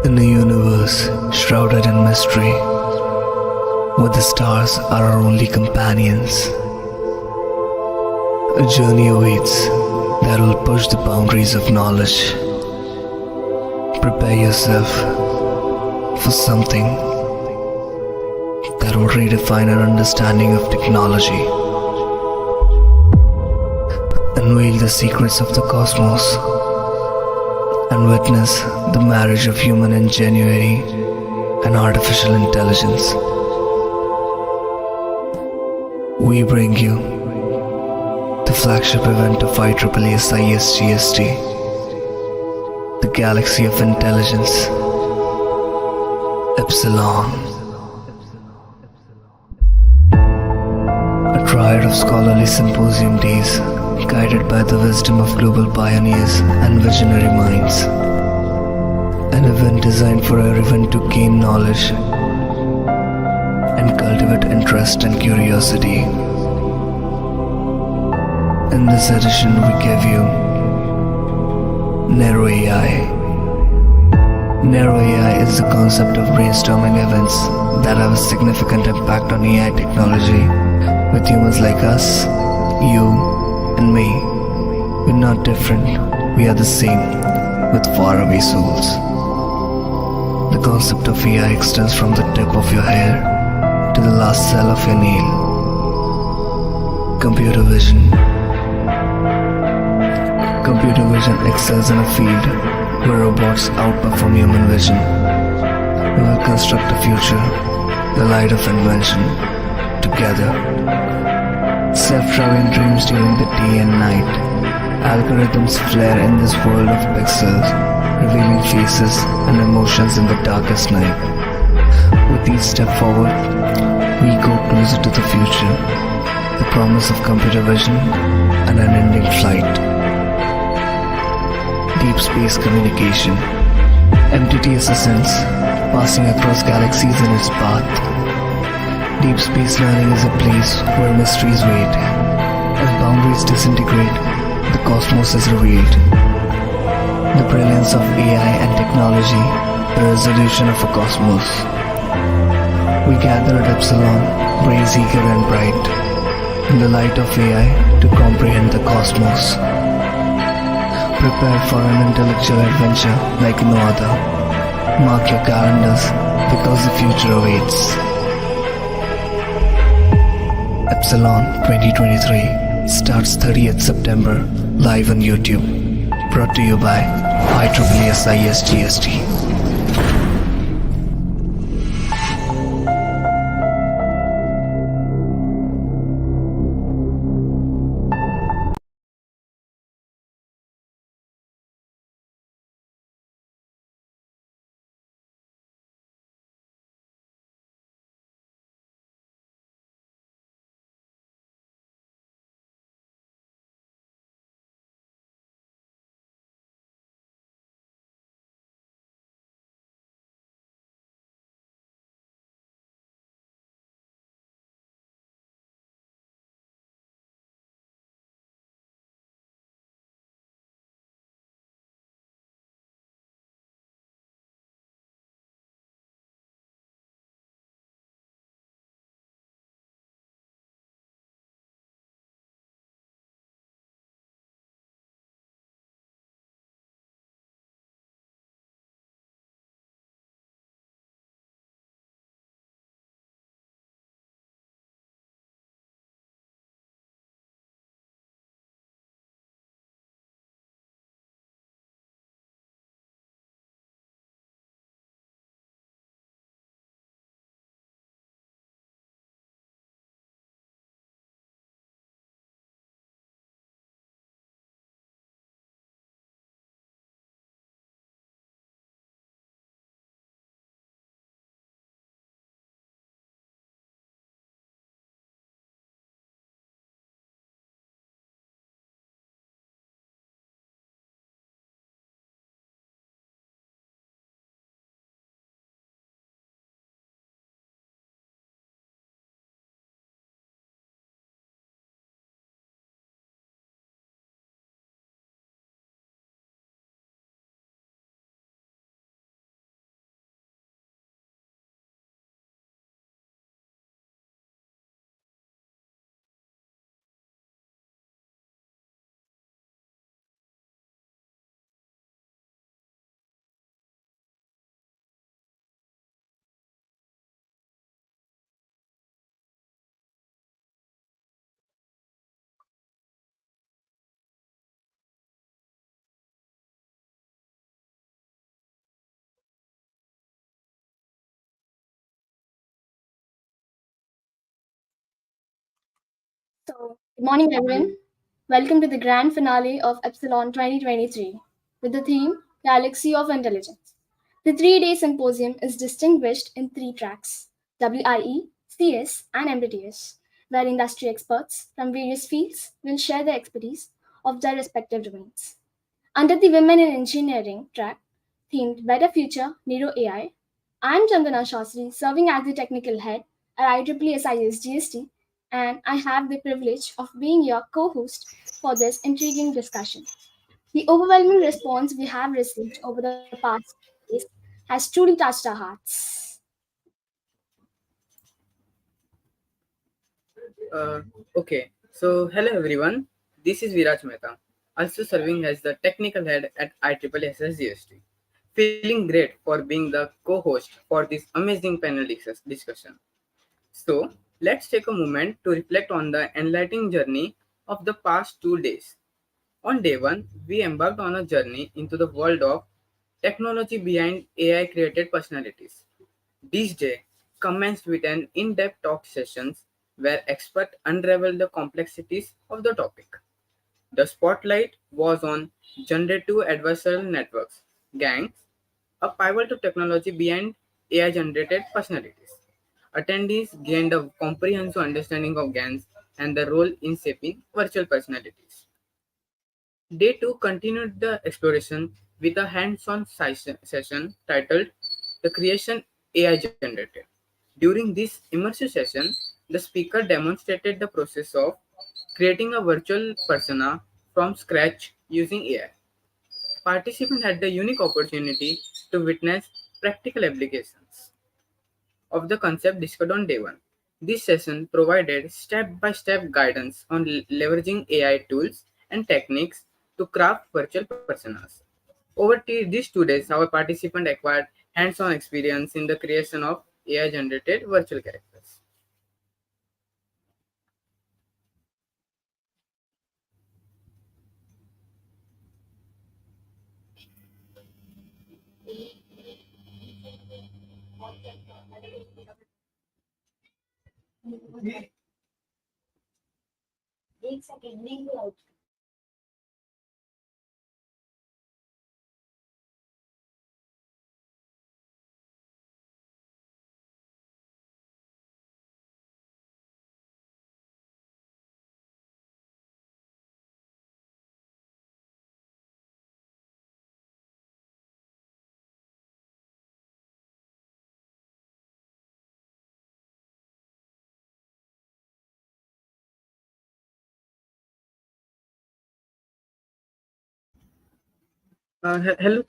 In a universe shrouded in mystery, where the stars are our only companions, a journey awaits that will push the boundaries of knowledge. Prepare yourself for something that will redefine our understanding of technology, unveil the secrets of the cosmos, and witness the marriage of human ingenuity and artificial intelligence. We bring you the flagship event of IEEE SISGST, the Galaxy of Intelligence, Epsilon. A triad of scholarly symposium days guided by the wisdom of global pioneers and visionary minds. An event designed for everyone to gain knowledge and cultivate interest and curiosity. In this edition, we give you Nero AI. Nero AI is the concept of brainstorming events that have a significant impact on AI technology, with humans like us, you, and me. We're not different, we are the same, with faraway souls. The concept of AI extends from the tip of your hair to the last cell of your nail. Computer vision. Computer vision excels in a field where robots outperform human vision. We will construct a future, the light of invention, together. Self-traveling dreams during the day and night. Algorithms flare in this world of pixels, revealing faces and emotions in the darkest night. With each step forward, we go closer to the future, the promise of computer vision and an ending flight. Deep space communication. MTT assistants passing across galaxies in its path. Deep space learning is a place where mysteries wait. As boundaries disintegrate, the cosmos is revealed. The brilliance of AI and technology, the resolution of a cosmos. We gather at Epsilon, braze eager and bright, in the light of AI to comprehend the cosmos. Prepare for an intellectual adventure like no other. Mark your calendars because the future awaits. Epsilon 2023 starts 30th September, live on YouTube. Brought to you by IEEE SISGST. Good morning, everyone. Welcome to the grand finale of Epsilon 2023 with the theme Galaxy of Intelligence. The 3 day symposium is distinguished in three tracks WIE, CS, and MBTS, where industry experts from various fields will share their expertise of their respective domains. Under the Women in Engineering track, themed Better Future Nero AI, I'm Chandana Shastri, serving as the technical head at IEEE SIS GST, and I have the privilege of being your co host for this intriguing discussion. The overwhelming response we have received over the past days has truly touched our hearts. Uh, okay, so hello everyone. This is Viraj Mehta, also serving as the technical head at IEEE SSGST. Feeling great for being the co-host for this amazing panel discussion. So let's take a moment to reflect on the enlightening journey of the past 2 days. On day one, we embarked on a journey into the world of technology behind AI created personalities. This day commenced with an in-depth talk sessions where experts unraveled the complexities of the topic. The spotlight was on generative adversarial networks, gangs, a pivotal technology behind AI generated personalities. Attendees gained a comprehensive understanding of GANs and their role in shaping virtual personalities. Day 2 continued the exploration with a hands-on session titled The Creation AI Generated. During this immersive session, the speaker demonstrated the process of creating a virtual persona from scratch using AI. Participants had the unique opportunity to witness practical applications of the concept discussed on day 1. This session provided step by step guidance on leveraging AI tools and techniques to craft virtual personas. These 2 days, our participants acquired hands on experience in the creation of AI generated virtual characters. Hello.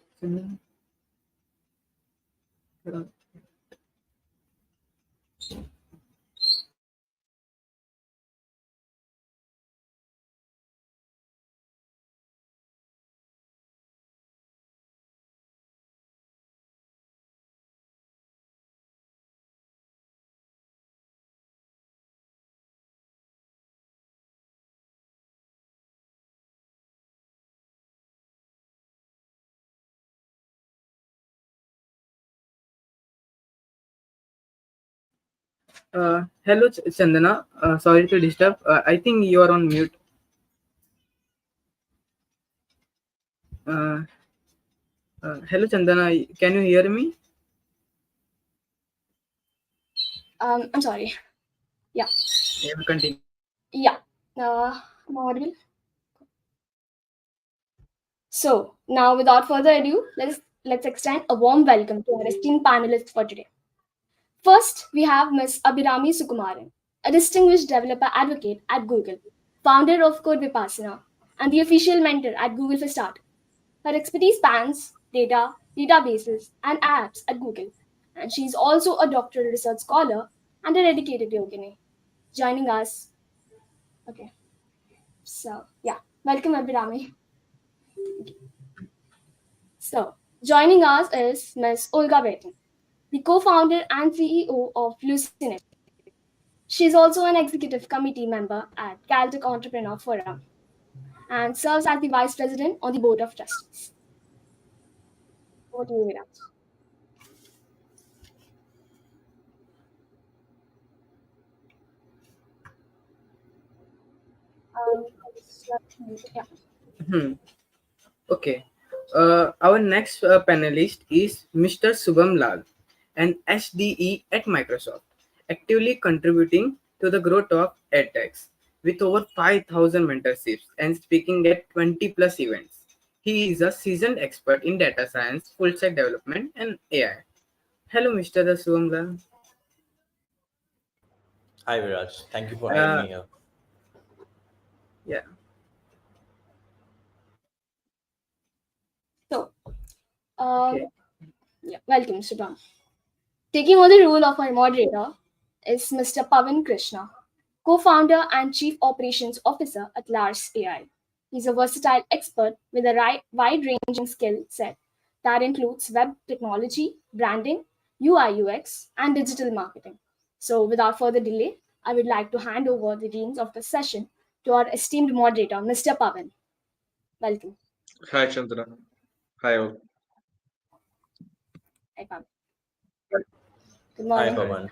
Hello, Chandana. Sorry to disturb. I think you are on mute. Uh, Hello, Chandana. Can you hear me? I'm sorry. Yeah, Yeah, we continue. yeah. I'm audible. So, now without further ado, let's extend a warm welcome to our esteemed panelists for today. First, we have Ms. Abhirami Sukumaran, a distinguished developer advocate at Google, founder of Code Vipassana, and the official mentor at Google for Start. Her expertise spans data, databases, and apps at Google, and she's also a doctoral research scholar and a dedicated yogini. Joining us, okay, so yeah, welcome Abhirami. So, joining us is Ms. Olga Betin, the co-founder and CEO of Lucinet. She's also an executive committee member at Caltech Entrepreneur Forum and serves as the vice president on the board of trustees. Over to you, Viraj. Yeah. Hmm. Okay. Our next panelist is Mr. Subham Lal, an SDE at Microsoft, actively contributing to the growth of edtechs with over 5,000 mentorships and speaking at 20 plus events. He is a seasoned expert in data science, full stack development, and AI. Hello, Mr. Subham Lal. Hi, Viraj. Thank you for having Uh, me here. yeah. So, Okay. yeah, welcome, Shubham. Taking on the role of our moderator is Mr. Pavan Krishna, co-founder and chief operations officer at Lars AI. He's a versatile expert with a wide-ranging skill set that includes web technology, branding, UI UX, and digital marketing. So, without further delay, I would like to hand over the reins of the session to our esteemed moderator, Mr. Pavan. Welcome. Hi, Chandra. Hi, all. Hi, Pavan. Good Hi, morning. Pawan.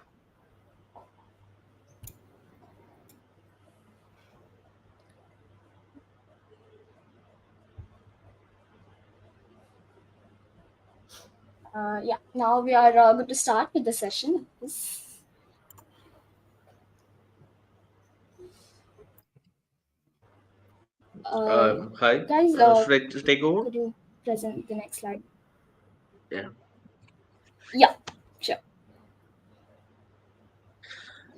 Yeah, now we are good to start with the session. Hi. Guys, Should I take over? could you present the next slide? Yeah. Yeah, sure.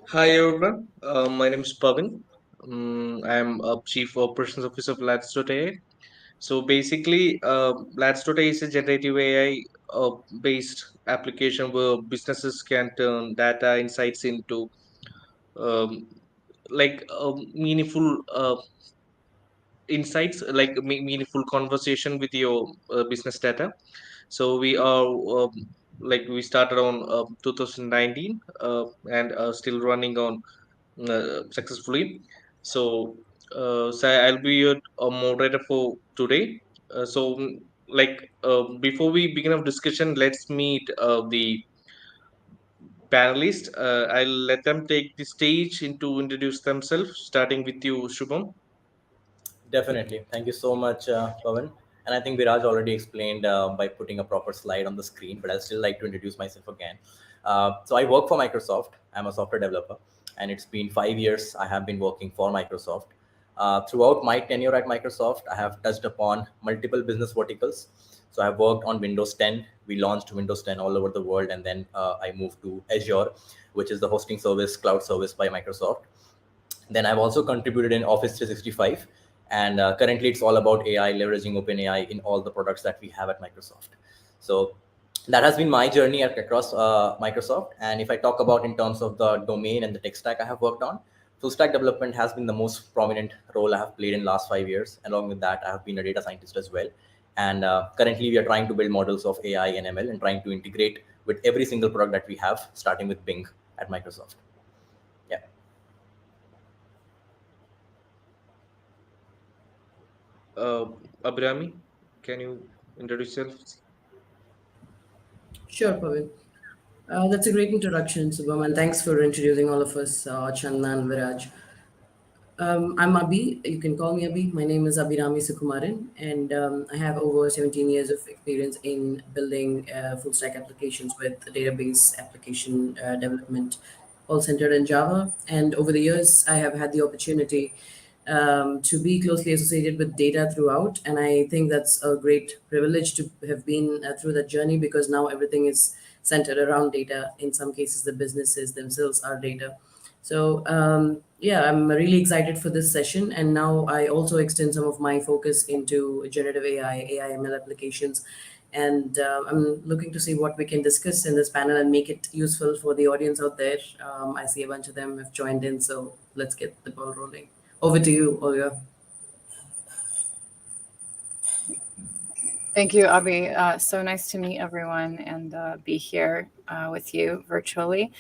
Hi, everyone. My name is Pavin. I'm a Chief Operations Officer of Lads.ai. So basically, Lads.ai is a generative AI based application where businesses can turn data insights into um, meaningful insights, like meaningful conversation with your business data. So we are we started on 2019 and still running on successfully. So so I'll be a moderator for today. Before we begin our discussion, let's meet the panelists. I'll let them take the stage to introduce themselves, starting with you, Shubham. Definitely. Thank you so much, Pawan. And I think Viraj already explained by putting a proper slide on the screen, but I'd still like to introduce myself again. So I work for Microsoft. I'm a software developer, and it's been 5 years I have been working for Microsoft. Throughout my tenure at Microsoft, I have touched upon multiple business verticals. So I've worked on Windows 10. We launched Windows 10 all over the world, and then I moved to Azure, which is the hosting service, cloud service by Microsoft. Then I've also contributed in Office 365, and currently it's all about AI, leveraging OpenAI in all the products that we have at Microsoft. So that has been my journey across Microsoft. And if I talk about in terms of the domain and the tech stack I have worked on, full stack development has been the most prominent role I have played in last 5 years. Along with that, I have been a data scientist as well. And currently, we are trying to build models of AI and ML and trying to integrate with every single product that we have, starting with Bing at Microsoft. Yeah. Uh, Abirami, can you introduce yourself? Sure, Pavan. That's a great introduction, Subham, and thanks for introducing all of us, Chandan and Viraj. I'm Abhi. You can call me Abhi. My name is Abhirami Sukumaran, and I have over 17 years of experience in building full stack applications with database application development, all centered in Java. And over the years, I have had the opportunity to be closely associated with data throughout. And I think that's a great privilege to have been through that journey because now everything is centered around data. In some cases, the businesses themselves are data. So, yeah, I'm really excited for this session. And now I also extend some of my focus into generative AI, AI/ML applications. And I'm looking to see what we can discuss in this panel and make it useful for the audience out there. I see a bunch of them have joined in, so let's get the ball rolling. Over to you, Olga. Thank you, Abhi. So nice to meet everyone and be here with you virtually.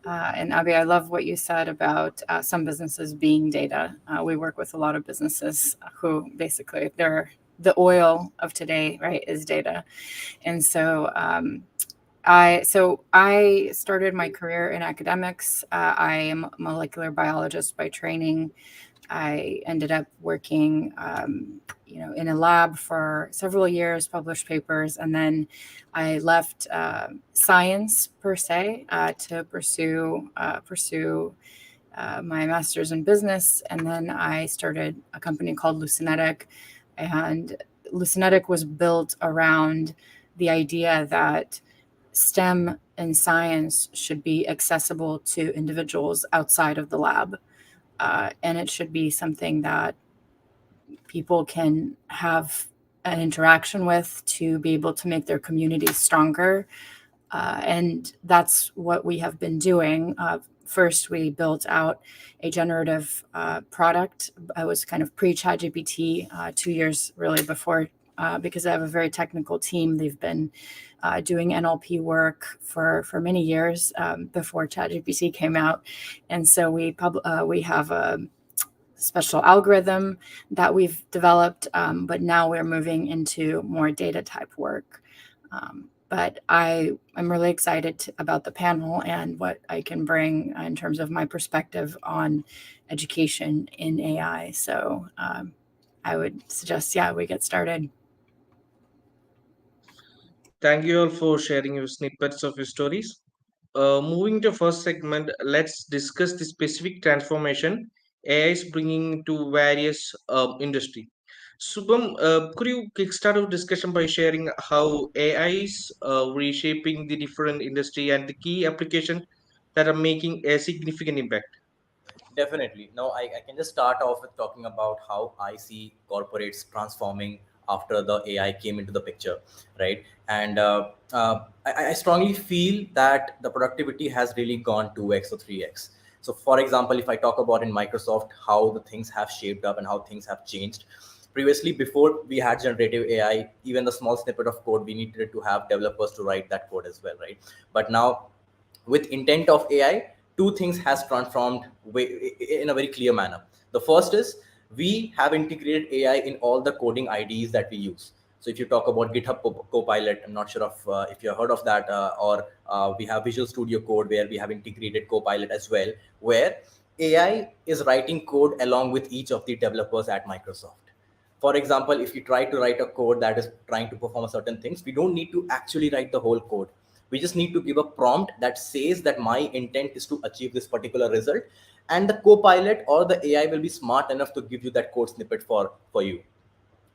And Abhi, I love what you said about some businesses being data. We work with a lot of businesses who basically they're the oil of today, right, is data. And so I started my career in academics. I am a molecular biologist by training. I ended up working, in a lab for several years, published papers, and then I left science per se to pursue my master's in business, and then I started a company called Lucinetic, and Lucinetic was built around the idea that STEM and science should be accessible to individuals outside of the lab. And it should be something that people can have an interaction with to be able to make their communities stronger. And that's what we have been doing. First, we built out a generative product. I was kind of pre-ChatGPT 2 years really before, because I have a very technical team. They've been doing NLP work for many years before ChatGPT came out. And so we have a special algorithm that we've developed, but now we're moving into more data type work. But I'm really excited about the panel and what I can bring in terms of my perspective on education in AI. So I would suggest, we get started. Thank you all for sharing your snippets of your stories. Moving to first segment, let's discuss the specific transformation AI is bringing to various industry. Subham, could you kickstart our discussion by sharing how AI is reshaping the different industry and the key application that are making a significant impact? Definitely. No, I can just start off with talking about how I see corporates transforming after the AI came into the picture, right? And I strongly feel that the productivity has really gone 2x or 3x. So, for example, if I talk about in Microsoft, how the things have shaped up and how things have changed. Previously, before we had generative AI, even the small snippet of code, we needed to have developers to write that code as well, right? But now with intent of AI, two things has transformed in a very clear manner. The first is we have integrated AI in all the coding IDEs that we use. So if you talk about GitHub Copilot, I'm not sure if you have heard of that, or we have Visual Studio Code where we have integrated Copilot as well, where AI is writing code along with each of the developers at Microsoft. For example, if you try to write a code that is trying to perform a certain things, we don't need to actually write the whole code. We just need to give a prompt that says that my intent is to achieve this particular result, and the co-pilot or the AI will be smart enough to give you that code snippet for you,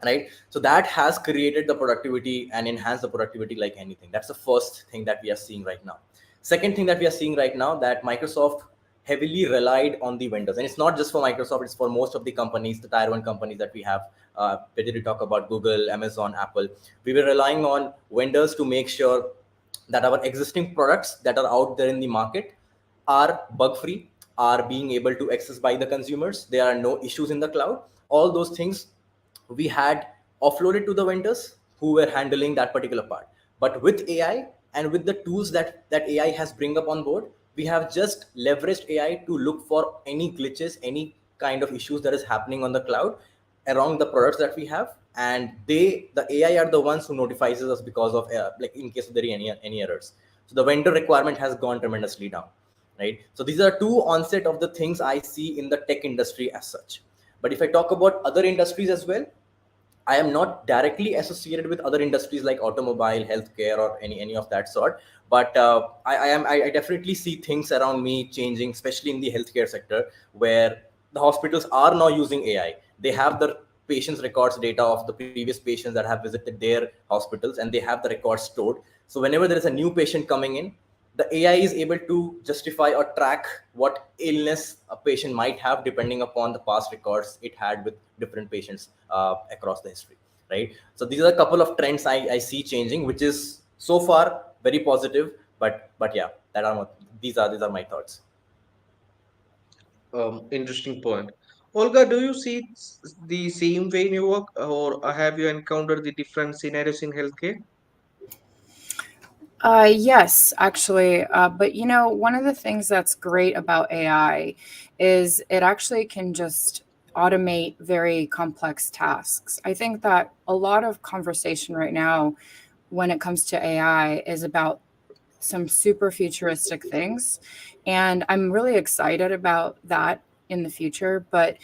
right? So that has created the productivity and enhanced the productivity like anything. That's the first thing that we are seeing right now. Second thing that we are seeing right now, that Microsoft heavily relied on the vendors, and it's not just for Microsoft, it's for most of the companies, the tier one companies that we have, whether you talk about Google, Amazon, Apple. We were relying on vendors to make sure that our existing products that are out there in the market are bug free, are being able to access by the consumers, there are no issues in the cloud. All those things we had offloaded to the vendors who were handling that particular part. But with AI and with the tools that AI has bring up on board, we have just leveraged AI to look for any glitches, any kind of issues that is happening on the cloud around the products that we have, and the AI are the ones who notifies us because of like in case of there are any errors. So the vendor requirement has gone tremendously down, right? So these are two onset of the things I see in the tech industry as such. But if I talk about other industries as well, I am not directly associated with other industries like automobile, healthcare, or any of that sort. But I definitely see things around me changing, especially in the healthcare sector, where the hospitals are now using AI. They have the patients' records data of the previous patients that have visited their hospitals, and they have the records stored. So whenever there is a new patient coming in, the AI is able to justify or track what illness a patient might have depending upon the past records it had with different patients across the history, right? So these are a couple of trends I see changing, which is so far very positive. But yeah, these are my thoughts. Interesting point. Olga, do you see the same way in your work, or have you encountered the different scenarios in healthcare? Yes, actually. But one of the things that's great about AI is it actually can just automate very complex tasks. I think that a lot of conversation right now when it comes to AI is about some super futuristic things. And I'm really excited about that in the future. But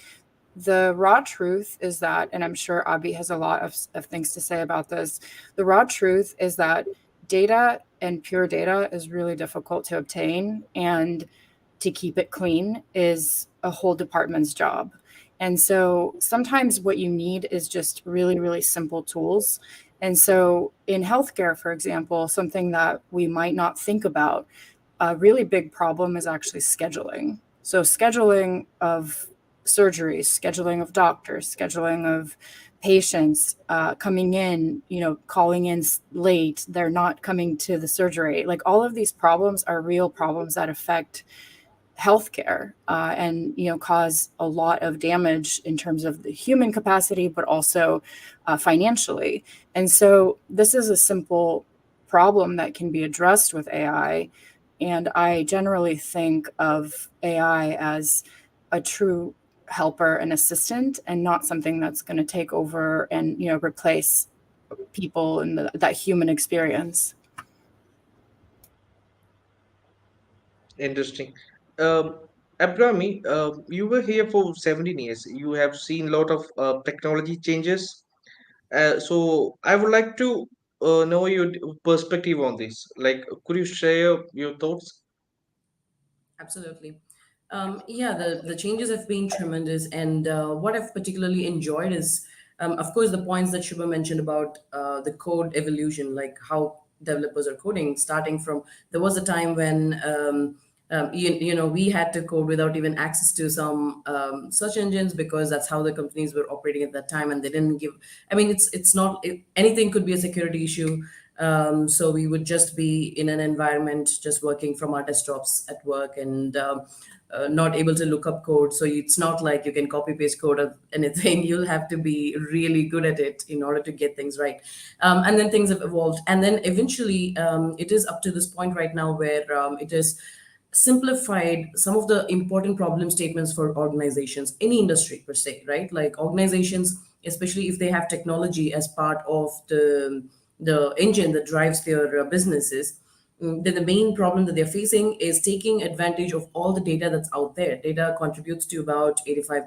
the raw truth is that, and I'm sure Abhi has a lot of things to say about this. The raw truth is that data and pure data is really difficult to obtain, and to keep it clean is a whole department's job. And so sometimes what you need is just really, really simple tools. And so in healthcare, for example, something that we might not think about, a really big problem is actually scheduling. So scheduling of surgeries, scheduling of doctors, scheduling of patients coming in, calling in late, they're not coming to the surgery. Like all of these problems are real problems that affect healthcare, and cause a lot of damage in terms of the human capacity, but also financially. And so this is a simple problem that can be addressed with AI. And I generally think of AI as a true helper and assistant, and not something that's going to take over and replace people and that human experience. Interesting. Um, Abrami, you were here for 17 years. You have seen a lot of technology changes. So I would like to know your perspective on this. Like, could you share your thoughts? Absolutely. Yeah, the changes have been tremendous. And what I've particularly enjoyed is, of course, the points that Shubha mentioned about the code evolution, like how developers are coding, starting from there was a time when, we had to code without even access to some search engines, because that's how the companies were operating at that time. And they didn't give, I mean, it's not, anything could be a security issue. So we would just be in an environment just working from our desktops at work, and not able to look up code. So it's not like you can copy paste code of anything. You'll have to be really good at it in order to get things right. And then things have evolved. And then eventually it is up to this point right now where it is simplified some of the important problem statements for organizations, any industry per se, right? Like organizations, especially if they have technology as part of the engine that drives their businesses, then the main problem that they're facing is taking advantage of all the data that's out there. Data contributes to about 85,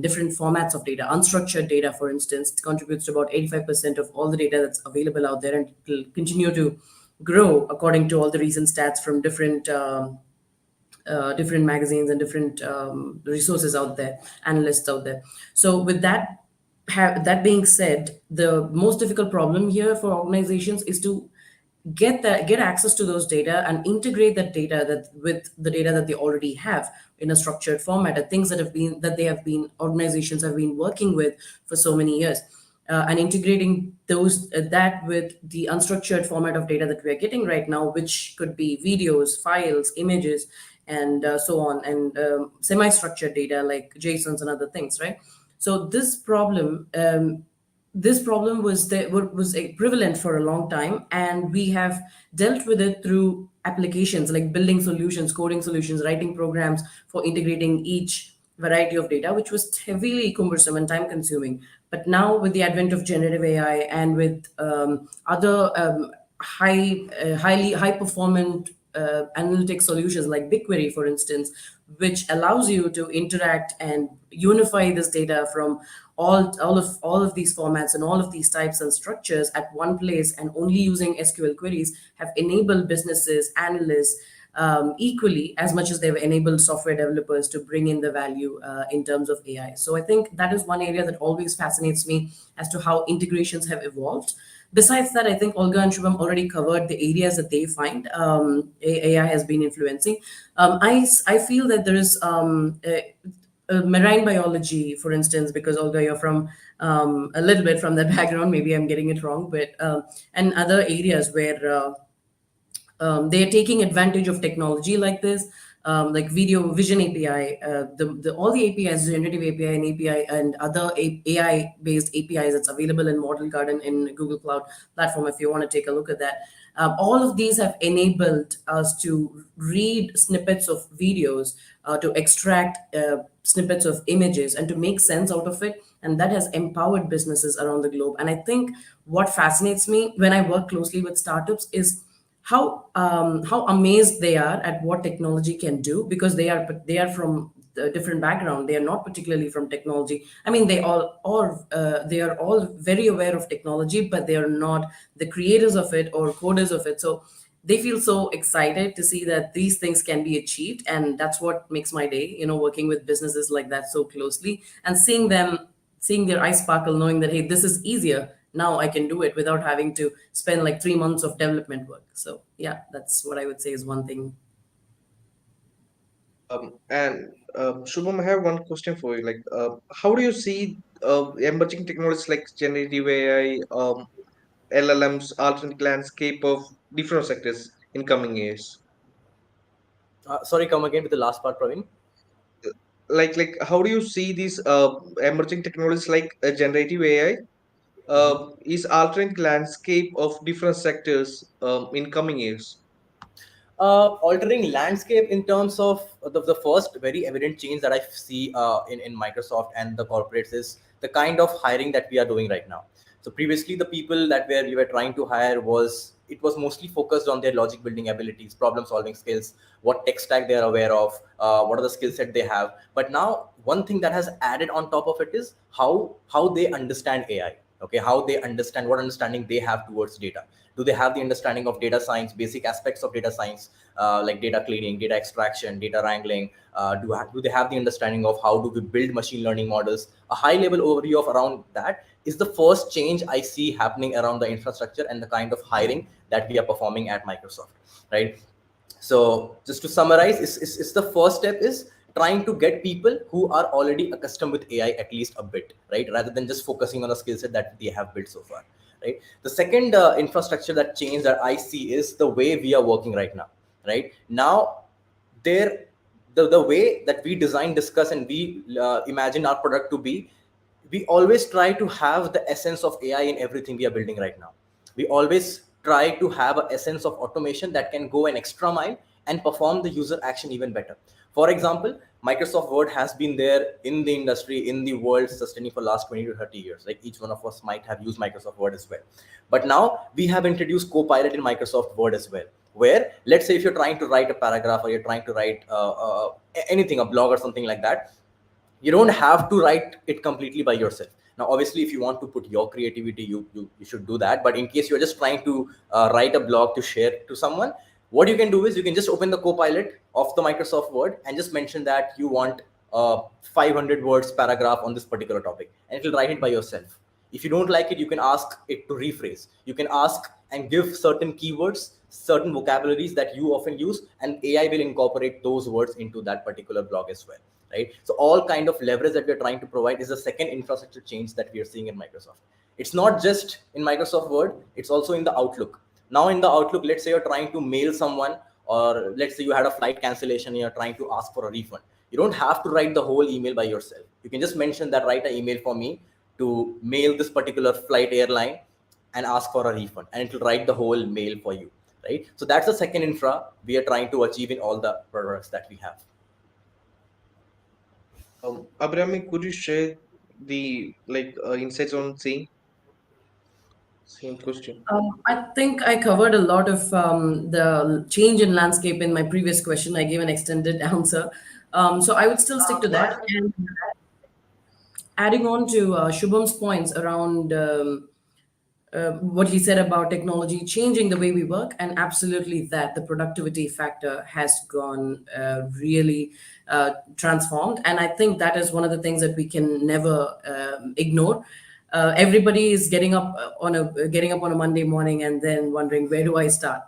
different formats of data. Unstructured data, for instance, contributes to about 85% of all the data that's available out there, and it will continue to grow according to all the recent stats from different magazines and different resources out there, analysts out there. So with that being said, the most difficult problem here for organizations is to get access to those data and integrate that data that with the data that they already have in a structured format, and things that they have been organizations have been working with for so many years, and integrating those that with the unstructured format of data that we are getting right now, which could be videos, files, images, and so on, and semi-structured data like JSONs and other things, right? So this problem was prevalent for a long time, and we have dealt with it through applications like building solutions, coding solutions, writing programs for integrating each variety of data, which was heavily cumbersome and time consuming. But now, with the advent of generative AI and with other highly high performant analytic solutions like BigQuery, for instance, which allows you to interact and unify this data from all of these formats and all of these types and structures at one place, and only using SQL queries, have enabled businesses, analysts, equally as much as they've enabled software developers to bring in the value in terms of AI. So I think that is one area that always fascinates me as to how integrations have evolved. Besides that, I think Olga and Shubham already covered the areas that they find AI has been influencing. I feel that there is marine biology, for instance, because Olga, you're from a little bit from that background. Maybe I'm getting it wrong, but and other areas where they are taking advantage of technology like this, like video vision API, the all the APIs, generative API and API and other AI based APIs that's available in Model Garden in Google Cloud platform. If you want to take a look at that, all of these have enabled us to read snippets of videos, to extract snippets of images, and to make sense out of it. And that has empowered businesses around the globe. And I think what fascinates me when I work closely with startups is how amazed they are at what technology can do, because they are from a different background. They are not particularly from technology. I mean, they are all very aware of technology, but they are not the creators of it or coders of it. So they feel so excited to see that these things can be achieved, and that's what makes my day, working with businesses like that so closely and seeing their eyes sparkle, knowing that, hey, this is easier now, I can do it without having to spend like 3 months of development work. So yeah, that's what I would say is one thing. And Shubham, I have one question for you. Like, how do you see emerging technologies like generative AI, LLMs, alternate landscape of different sectors in coming years? Sorry, come again with the last part, Praveen. Like, how do you see these emerging technologies like generative AI is altering landscape of different sectors in coming years? Altering landscape in terms of the first very evident change that I see in Microsoft and the corporates is the kind of hiring that we are doing right now. So previously, the people that we were trying to hire was mostly focused on their logic building abilities, problem solving skills, what tech stack they are aware of, what are the skill set they have. But now one thing that has added on top of it is how they understand AI. Okay, how they understand, what understanding they have towards data. Do they have the understanding of data science, basic aspects of data science, like data cleaning, data extraction, data wrangling? Do they have the understanding of how do we build machine learning models? A high level overview of around that is the first change I see happening around the infrastructure and the kind of hiring that we are performing at Microsoft, right? So just to summarize, is the first step is trying to get people who are already accustomed with AI at least a bit, right? Rather than just focusing on the skill set that they have built so far, right? The second infrastructure that change that I see is the way we are working right now, right? Now, there, the way that we design, discuss, and we imagine our product to be, we always try to have the essence of AI in everything we are building right now. We always try to have an essence of automation that can go an extra mile and perform the user action even better. For example, Microsoft Word has been there in the industry, in the world, sustaining for last 20 to 30 years. Like each one of us might have used Microsoft Word as well. But now we have introduced Copilot in Microsoft Word as well, where let's say if you're trying to write a paragraph or you're trying to write anything, a blog or something like that, you don't have to write it completely by yourself. Now obviously if you want to put your creativity, you should do that. But in case you're just trying to write a blog to share to someone, what you can do is you can just open the Copilot of the Microsoft Word and just mention that you want a 500 words paragraph on this particular topic, and it will write it by yourself. If you don't like it, you can ask it to rephrase. You can ask and give certain keywords, certain vocabularies that you often use, and AI will incorporate those words into that particular blog as well, right? So all kind of leverage that we're trying to provide is the second infrastructure change that we are seeing in Microsoft. It's not just in Microsoft Word, it's also in the Outlook. Now in the Outlook, let's say you're trying to mail someone, or let's say you had a flight cancellation and you're trying to ask for a refund. You don't have to write the whole email by yourself. You can just mention that, write an email for me to mail this particular flight airline and ask for a refund, and it will write the whole mail for you, right? So that's the second infra we are trying to achieve in all the products that we have. Abraham, could you share the insights on same question? I think I covered a lot of the change in landscape in my previous question. I gave an extended answer. So I would still stick to that. And adding on to Shubham's points around what he said about technology changing the way we work, and absolutely that the productivity factor has gone really transformed. And I think that is one of the things that we can never ignore. Everybody is getting up on a Monday morning and then wondering, where do I start?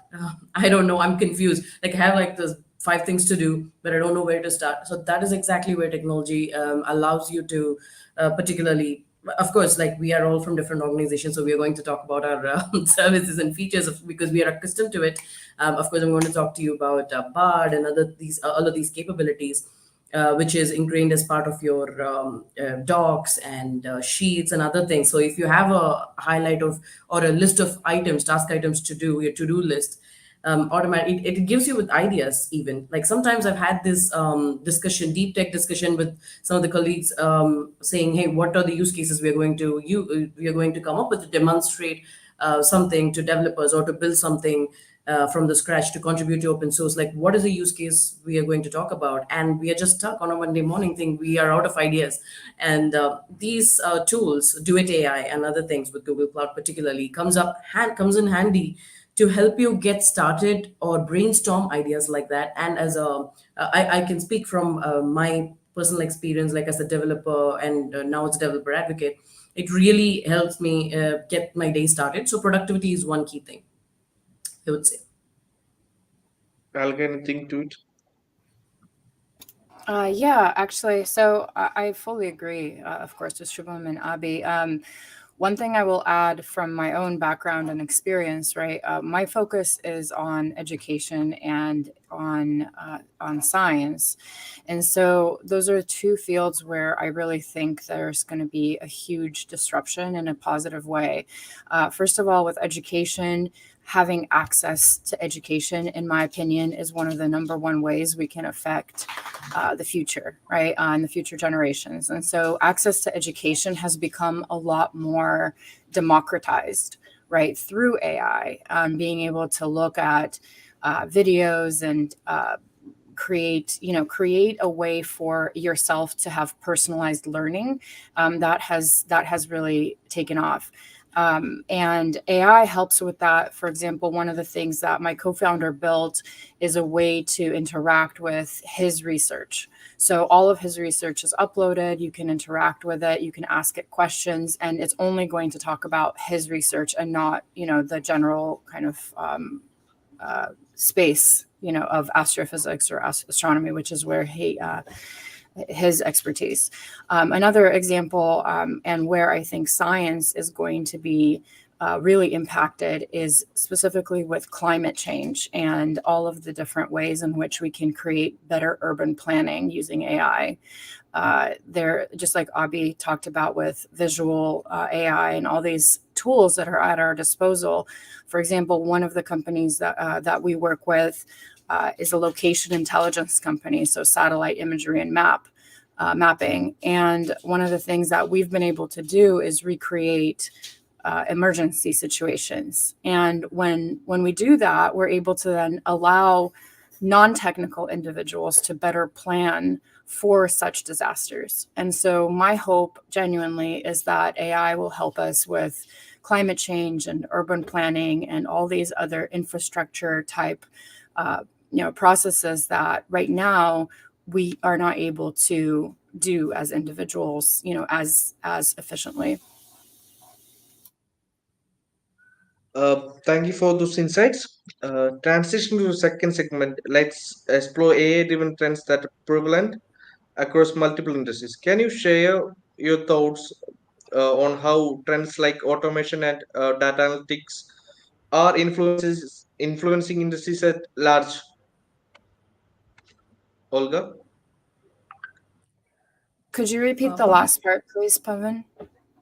I don't know. I'm confused. Like I have like the five things to do, but I don't know where to start. So that is exactly where technology allows you to, particularly, of course, like we are all from different organizations, so we are going to talk about our services and features because we are accustomed to it. Of course, I'm going to talk to you about Bard and all of these capabilities, which is ingrained as part of your docs and sheets and other things. So if you have a highlight of or a list of items, task items to do, your to-do list, automatic, it gives you with ideas. Even like sometimes I've had this deep tech discussion with some of the colleagues, saying, hey, what are the use cases we are going to come up with to demonstrate something to developers or to build something from the scratch to contribute to open source. Like, what is the use case we are going to talk about? And we are just stuck on a Monday morning thing. We are out of ideas. And these tools, Do It AI and other things with Google Cloud particularly, comes in handy to help you get started or brainstorm ideas like that. And I can speak from my personal experience, like as a developer and now as a developer advocate, it really helps me get my day started. So productivity is one key thing, I would say. Alga, anything to it? Yeah, actually, so I fully agree, of course, with Shubham and Abi. One thing I will add from my own background and experience, right? My focus is on education and on science, and so those are two fields where I really think there's going to be a huge disruption in a positive way. First of all, with education, having access to education, in my opinion, is one of the number one ways we can affect the future, right? And the future generations. And so access to education has become a lot more democratized, right? Through AI, being able to look at videos and create a way for yourself to have personalized learning. That has really taken off. And AI helps with that. For example, one of the things that my co-founder built is a way to interact with his research. So all of his research is uploaded. You can interact with it. You can ask it questions, and it's only going to talk about his research and not, the general kind of space, of astrophysics or astronomy, which is where his expertise. Another example, and where I think science is going to be really impacted, is specifically with climate change and all of the different ways in which we can create better urban planning using AI. There, just like Abi talked about with visual AI and all these tools that are at our disposal. For example, one of the companies that we work with is a location intelligence company, so satellite imagery and mapping. And one of the things that we've been able to do is recreate emergency situations. And when we do that, we're able to then allow non-technical individuals to better plan for such disasters. And so my hope genuinely is that AI will help us with climate change and urban planning and all these other infrastructure type processes that right now we are not able to do as individuals, as efficiently. Thank you for those insights. Transition to the second segment, let's explore AI-driven trends that are prevalent across multiple industries. Can you share your thoughts on how trends like automation and data analytics are influencing industries at large? Olga? Could you repeat the Pavan? last part, please, Pavan?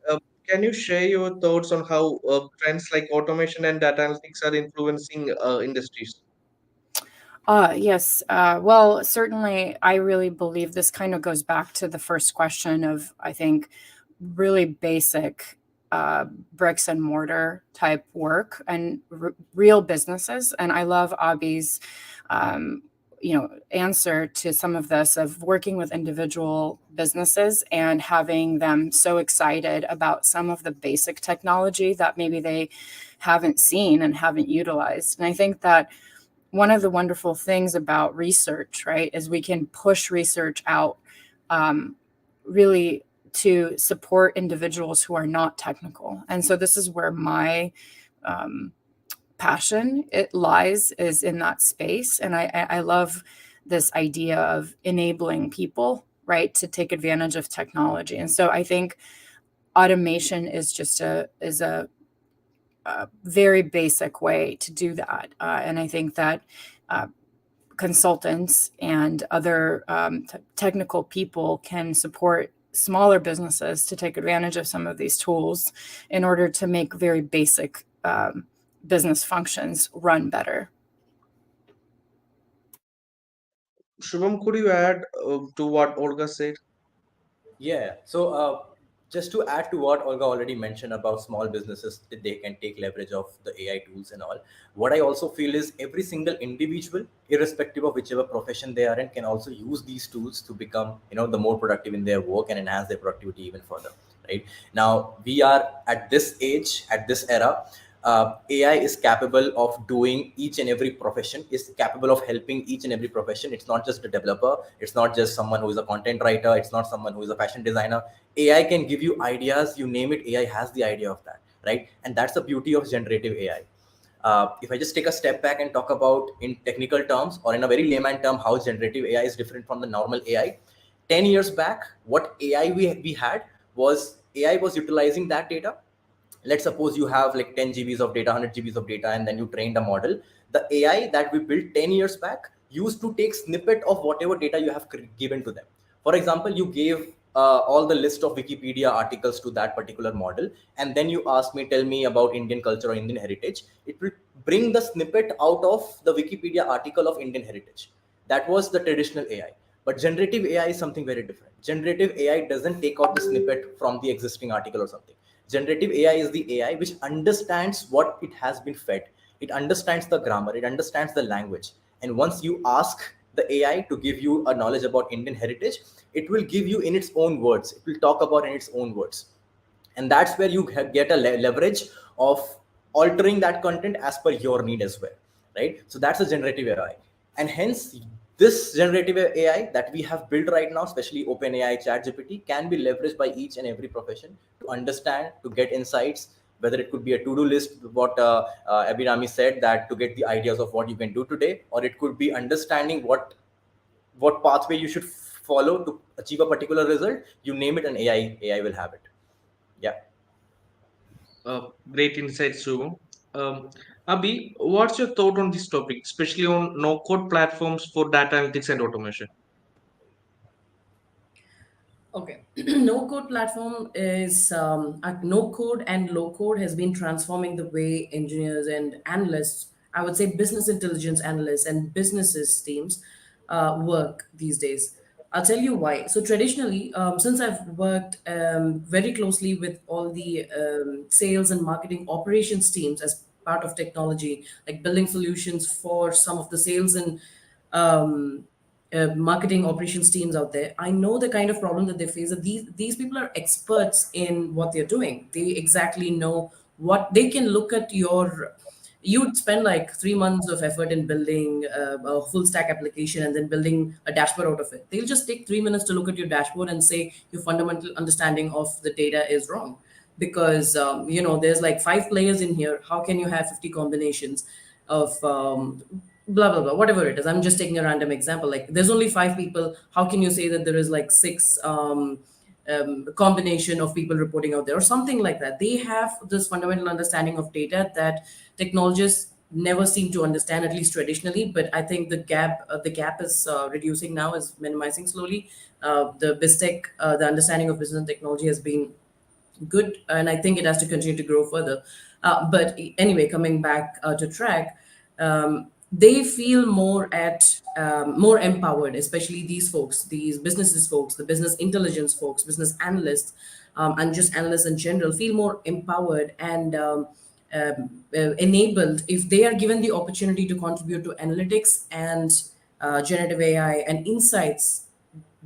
Uh, can you share your thoughts on how trends like automation and data analytics are influencing industries? Yes. Well, certainly, I really believe this kind of goes back to the first question of, I think, really basic bricks and mortar type work and real businesses. And I love Abi's, answer to some of this, of working with individual businesses and having them so excited about some of the basic technology that maybe they haven't seen and haven't utilized. And I think that one of the wonderful things about research, right, is we can push research out really to support individuals who are not technical. And so this is where my passion lies, is in that space. And I love this idea of enabling people, right, to take advantage of technology. And so I think automation is just a very basic way to do that. And I think that consultants and other technical people can support smaller businesses to take advantage of some of these tools in order to make very basic business functions run better. Shubham, could you add to what Olga said? Yeah. So Just to add to what Olga already mentioned about small businesses, that they can take leverage of the AI tools and all. What I also feel is every single individual, irrespective of whichever profession they are in, can also use these tools to become, the more productive in their work and enhance their productivity even further. Right now, we are at this age, at this era. AI is capable of doing each and every profession, is capable of helping each and every profession. It's not just a developer, it's not just someone who is a content writer, it's not someone who is a fashion designer. AI can give you ideas, you name it, AI has the idea of that, right? And that's the beauty of generative AI. If I just take a step back and talk about in technical terms or in a very layman term how generative AI is different from the normal AI. 10 years back, what AI we had was AI was utilizing that data. Let's suppose you have like 10 GBs of data, 100 GBs of data, and then you trained a model. The AI that we built 10 years back used to take snippet of whatever data you have given to them. For example, you gave all the list of Wikipedia articles to that particular model, and then you ask me, tell me about Indian culture or Indian heritage. It will bring the snippet out of the Wikipedia article of Indian heritage. That was the traditional AI. But generative AI is something very different. Generative AI doesn't take out the snippet from the existing article or something. Generative AI is the AI which understands what it has been fed. It understands the grammar, it understands the language. And once you ask the AI to give you a knowledge about Indian heritage, it will give you in its own words. It will talk about in its own words. And that's where you get a leverage of altering that content as per your need as well, right? So that's a generative AI. And hence this generative AI that we have built right now, especially OpenAI, ChatGPT, can be leveraged by each and every profession to understand, to get insights, whether it could be a to-do list, what Abhirami said, that to get the ideas of what you can do today, or it could be understanding what pathway you should follow to achieve a particular result. You name it, and AI will have it. Yeah. Great insights, Shubham. Um, Abhi, what's your thought on this topic, especially on no-code platforms for data analytics and automation? Okay, no code platform is no code and low code has been transforming the way engineers and analysts, I would say business intelligence analysts and businesses teams work these days. I'll tell you why. So traditionally, since I've worked very closely with all the sales and marketing operations teams as part of technology, like building solutions for some of the sales and um, marketing operations teams out there, I know the kind of problem that they face. That these people are experts in what they're doing. They exactly know what they can look at your. You'd spend like 3 months of effort in building a full stack application and then building a dashboard out of it. They'll just take 3 minutes to look at your dashboard and say your fundamental understanding of the data is wrong because there's like 5 players in here. How can you have 50 combinations of blah blah blah, whatever it is? I'm just taking a random example. Like there's only 5 people. How can you say that there is like six combination of people reporting out there or something like that? They have this fundamental understanding of data that technologists never seem to understand, at least traditionally. But I think the gap is reducing now, is minimizing slowly. The BizTech, the understanding of business and technology has been good, and I think it has to continue to grow further. But anyway, coming back to track, they feel more empowered, especially these folks, these businesses folks, the business intelligence folks, business analysts, and just analysts in general feel more empowered and enabled if they are given the opportunity to contribute to analytics and generative AI and insights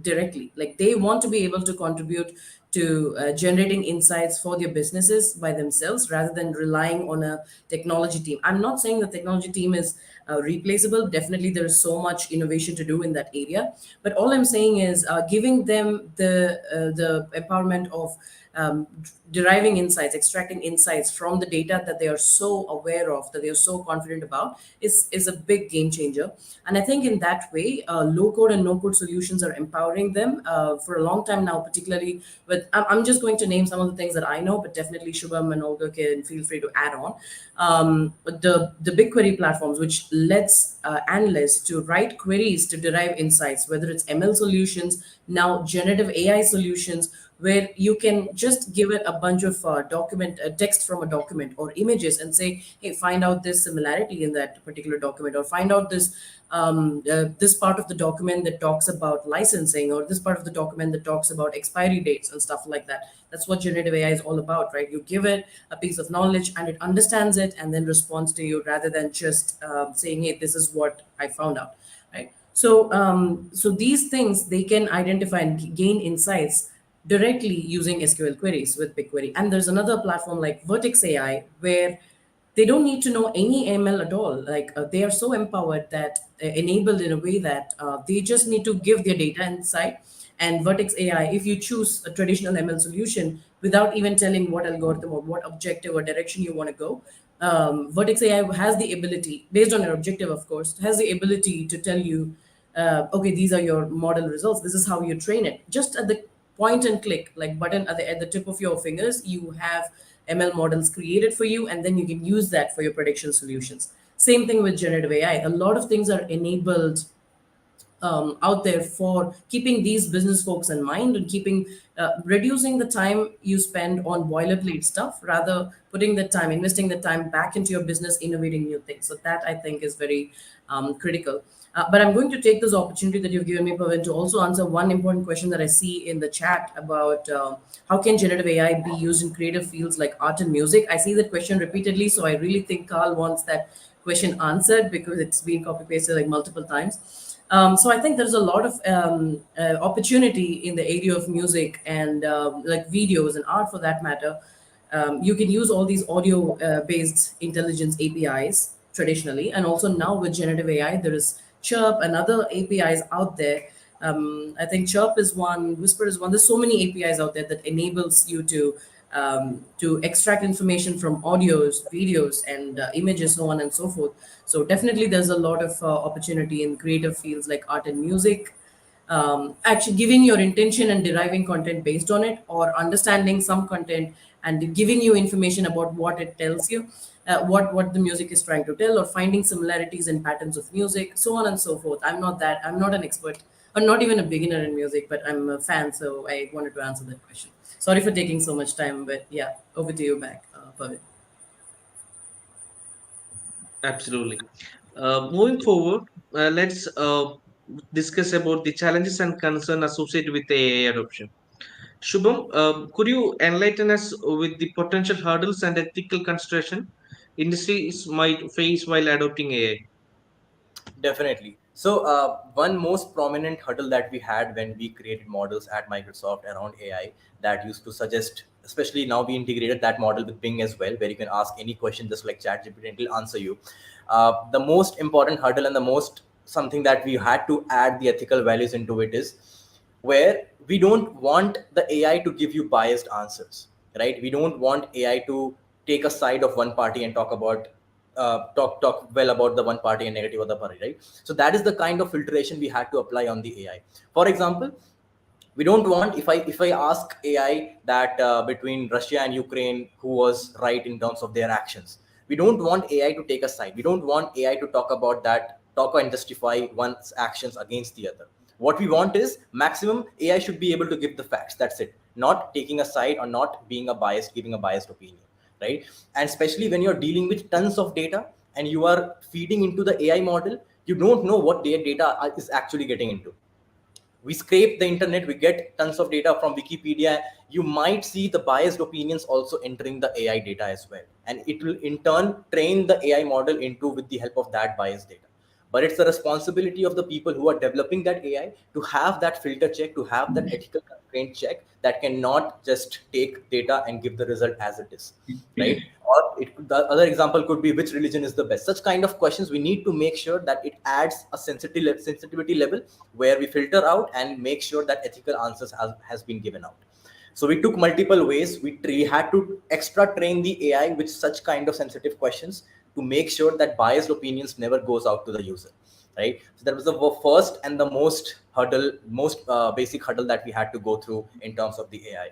directly. Like they want to be able to contribute to generating insights for their businesses by themselves rather than relying on a technology team. I'm not saying the technology team is replaceable. Definitely there is so much innovation to do in that area, but all I'm saying is giving them the empowerment of deriving insights, extracting insights from the data that they are so aware of, that they are so confident about, is a big game changer. And I think in that way, low code and no code solutions are empowering them for a long time now, particularly with, I'm just going to name some of the things that I know, but definitely Shubham and Olga can feel free to add on. But the BigQuery platforms, which lets analysts to write queries to derive insights, whether it's ML solutions, now generative AI solutions, where you can just give it a bunch of document text from a document or images and say, hey, find out this similarity in that particular document, or find out this part of the document that talks about licensing, or this part of the document that talks about expiry dates and stuff like that. That's what generative AI is all about, right? You give it a piece of knowledge and it understands it and then responds to you, rather than just saying, hey, this is what I found out, right? So these things, they can identify and gain insights directly using SQL queries with BigQuery. And there's another platform like Vertex AI, where they don't need to know any ML at all. Like they are so empowered that enabled in a way that they just need to give their data inside. And Vertex AI, if you choose a traditional ML solution without even telling what algorithm or what objective or direction you want to go, Vertex AI has the ability, based on your objective, of course, has the ability to tell you, okay, these are your model results. This is how you train it. Just at the point and click, like button at the tip of your fingers, you have ML models created for you, and then you can use that for your prediction solutions. Same thing with generative AI. A lot of things are enabled out there for keeping these business folks in mind, and keeping reducing the time you spend on boilerplate stuff, rather putting the time, investing the time back into your business, innovating new things. So that, I think, is very critical. But I'm going to take this opportunity that you've given me, Pavan, to also answer one important question that I see in the chat about how can generative AI be used in creative fields like art and music. I see that question repeatedly, so I really think Carl wants that question answered, because it's been copy pasted like multiple times. So I think there's a lot of opportunity in the area of music and like videos and art, for that matter. You can use all these audio based intelligence APIs traditionally, and also now with generative AI, there is Chirp and other APIs out there. I think Chirp is one, Whisper is one. There's so many APIs out there that enables you to extract information from audios, videos, and images, so on and so forth. So definitely, there's a lot of opportunity in creative fields like art and music. Actually, giving your intention and deriving content based on it, or understanding some content and giving you information about what it tells you, what the music is trying to tell, or finding similarities and patterns of music, so on and so forth. I'm not an expert, or not even a beginner in music, but I'm a fan, so I wanted to answer that question. Sorry for taking so much time, but yeah, over to you back, Pavit. Absolutely. Moving forward, let's discuss about the challenges and concern associated with the AI adoption. Shubham, could you enlighten us with the potential hurdles and ethical consideration industries might face while adopting AI? Definitely. So, one most prominent hurdle that we had when we created models at Microsoft around AI, that used to suggest, especially now we integrated that model with Bing as well, where you can ask any question just like ChatGPT and it'll answer you. The most important hurdle and the most something that we had to add the ethical values into it is where we don't want the AI to give you biased answers, right? We don't want AI to take a side of one party and talk well about the one party and negative other party, right? So that is the kind of filtration we had to apply on the AI. For example, we don't want, if I ask AI that between Russia and Ukraine who was right in terms of their actions, we don't want AI to take a side. We don't want AI to talk about that, talk and justify one's actions against the other. What we want is maximum AI should be able to give the facts. That's it. Not taking a side or not being a biased, giving a biased opinion, right? And especially when you're dealing with tons of data and you are feeding into the AI model, you don't know what their data is actually getting into. We scrape the internet, we get tons of data from Wikipedia. You might see the biased opinions also entering the AI data as well, and it will in turn train the AI model into with the help of that biased data. But it's the responsibility of the people who are developing that AI to have that filter check, to have that ethical constraint check, that cannot just take data and give the result as it is, right? Or the other example could be which religion is the best. Such kind of questions, we need to make sure that it adds a sensitivity level where we filter out and make sure that ethical answers has been given out. So we took multiple ways. We had to extra train the AI with such kind of sensitive questions to make sure that biased opinions never goes out to the user, right? So that was the first and the most basic hurdle that we had to go through in terms of the AI.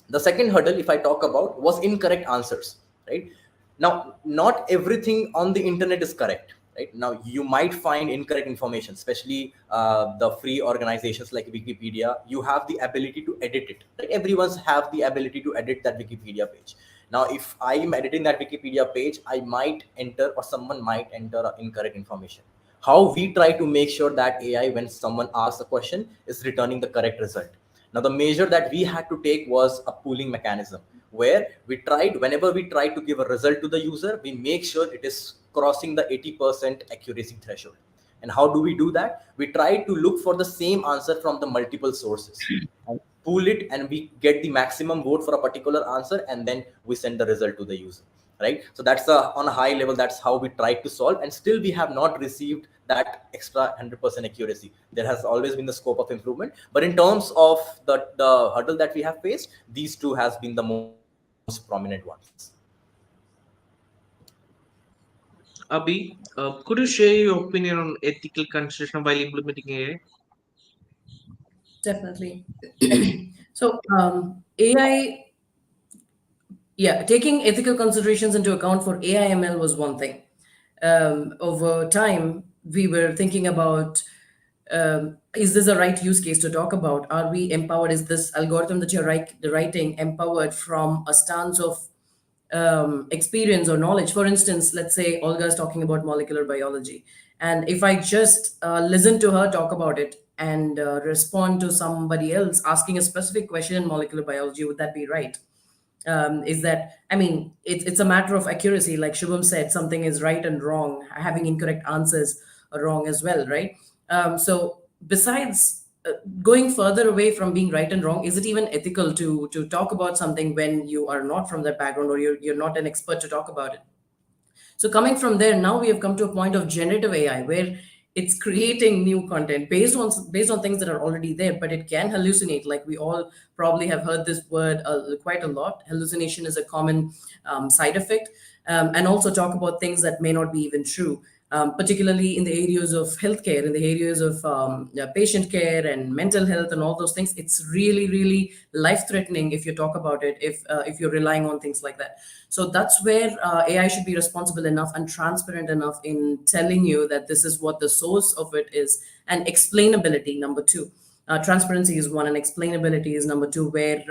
The second hurdle, if I talk about, was incorrect answers, right? Now, not everything on the internet is correct, right? Now you might find incorrect information, especially the free organizations like Wikipedia. You have the ability to edit it, right? Everyone's have the ability to edit that Wikipedia page. Now if I am editing that Wikipedia page, I might enter, or someone might enter, incorrect information. How we try to make sure that AI, when someone asks a question, is returning the correct result. Now the measure that we had to take was a pooling mechanism, where we tried, whenever we try to give a result to the user, we make sure it is crossing the 80% accuracy threshold. And how do we do that? We try to look for the same answer from the multiple sources and pool it, and we get the maximum vote for a particular answer, and then we send the result to the user, right? So that's on a high level, that's how we try to solve, and still we have not received that extra 100% accuracy. There has always been the scope of improvement, but in terms of the hurdle that we have faced, these two has been the most prominent ones. Abhi, could you share your opinion on ethical consideration while implementing AI? Definitely. So, AI, yeah, taking ethical considerations into account for AI/ML was one thing. Over time, we were thinking about, is this a right use case to talk about? Are we empowered? Is this algorithm that you're writing empowered from a stance of experience or knowledge? For instance, let's say Olga is talking about molecular biology, and if I just listen to her talk about it and respond to somebody else asking a specific question in molecular biology, would that be right? Is that, I mean, it's a matter of accuracy. Like Shubham said, something is right and wrong. Having incorrect answers are wrong as well, right? So besides going further away from being right and wrong, is it even ethical to talk about something when you are not from that background, or you're not an expert to talk about it? So coming from there, now we have come to a point of generative AI where it's creating new content based on things that are already there, but it can hallucinate. Like we all probably have heard this word quite a lot. Hallucination is a common side effect, and also talk about things that may not be even true. Particularly in the areas of healthcare, in the areas of patient care and mental health and all those things, it's really, really life-threatening if you talk about it, if you're relying on things like that. So that's where AI should be responsible enough and transparent enough in telling you that this is what the source of it is, and explainability, number two. Transparency is one, and explainability is number two, where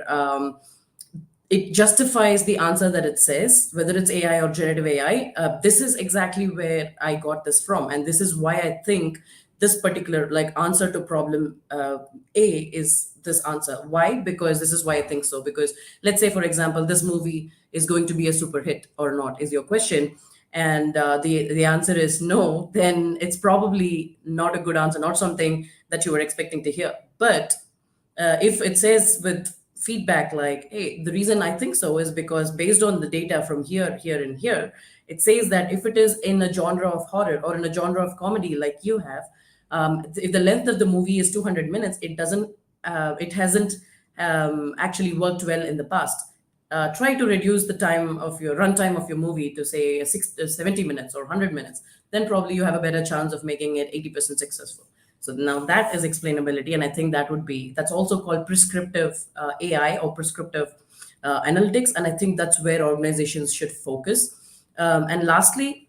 it justifies the answer that it says, whether it's AI or generative AI. This is exactly where I got this from, and this is why I think this particular like answer to problem A is this answer. Why? Because this is why I think so. Because let's say, for example, this movie is going to be a super hit or not, is your question, and the answer is no, then it's probably not a good answer, not something that you were expecting to hear. But if it says with feedback like, hey, the reason I think so is because based on the data from here, here, and here, it says that if it is in a genre of horror or in a genre of comedy like you have, if the length of the movie is 200 minutes, it hasn't actually worked well in the past. Try to reduce the time of your runtime of your movie to say 70 minutes or 100 minutes. Then probably you have a better chance of making it 80% successful. So now that is explainability, and I think that's also called prescriptive AI or prescriptive analytics, and I think that's where organizations should focus. And lastly,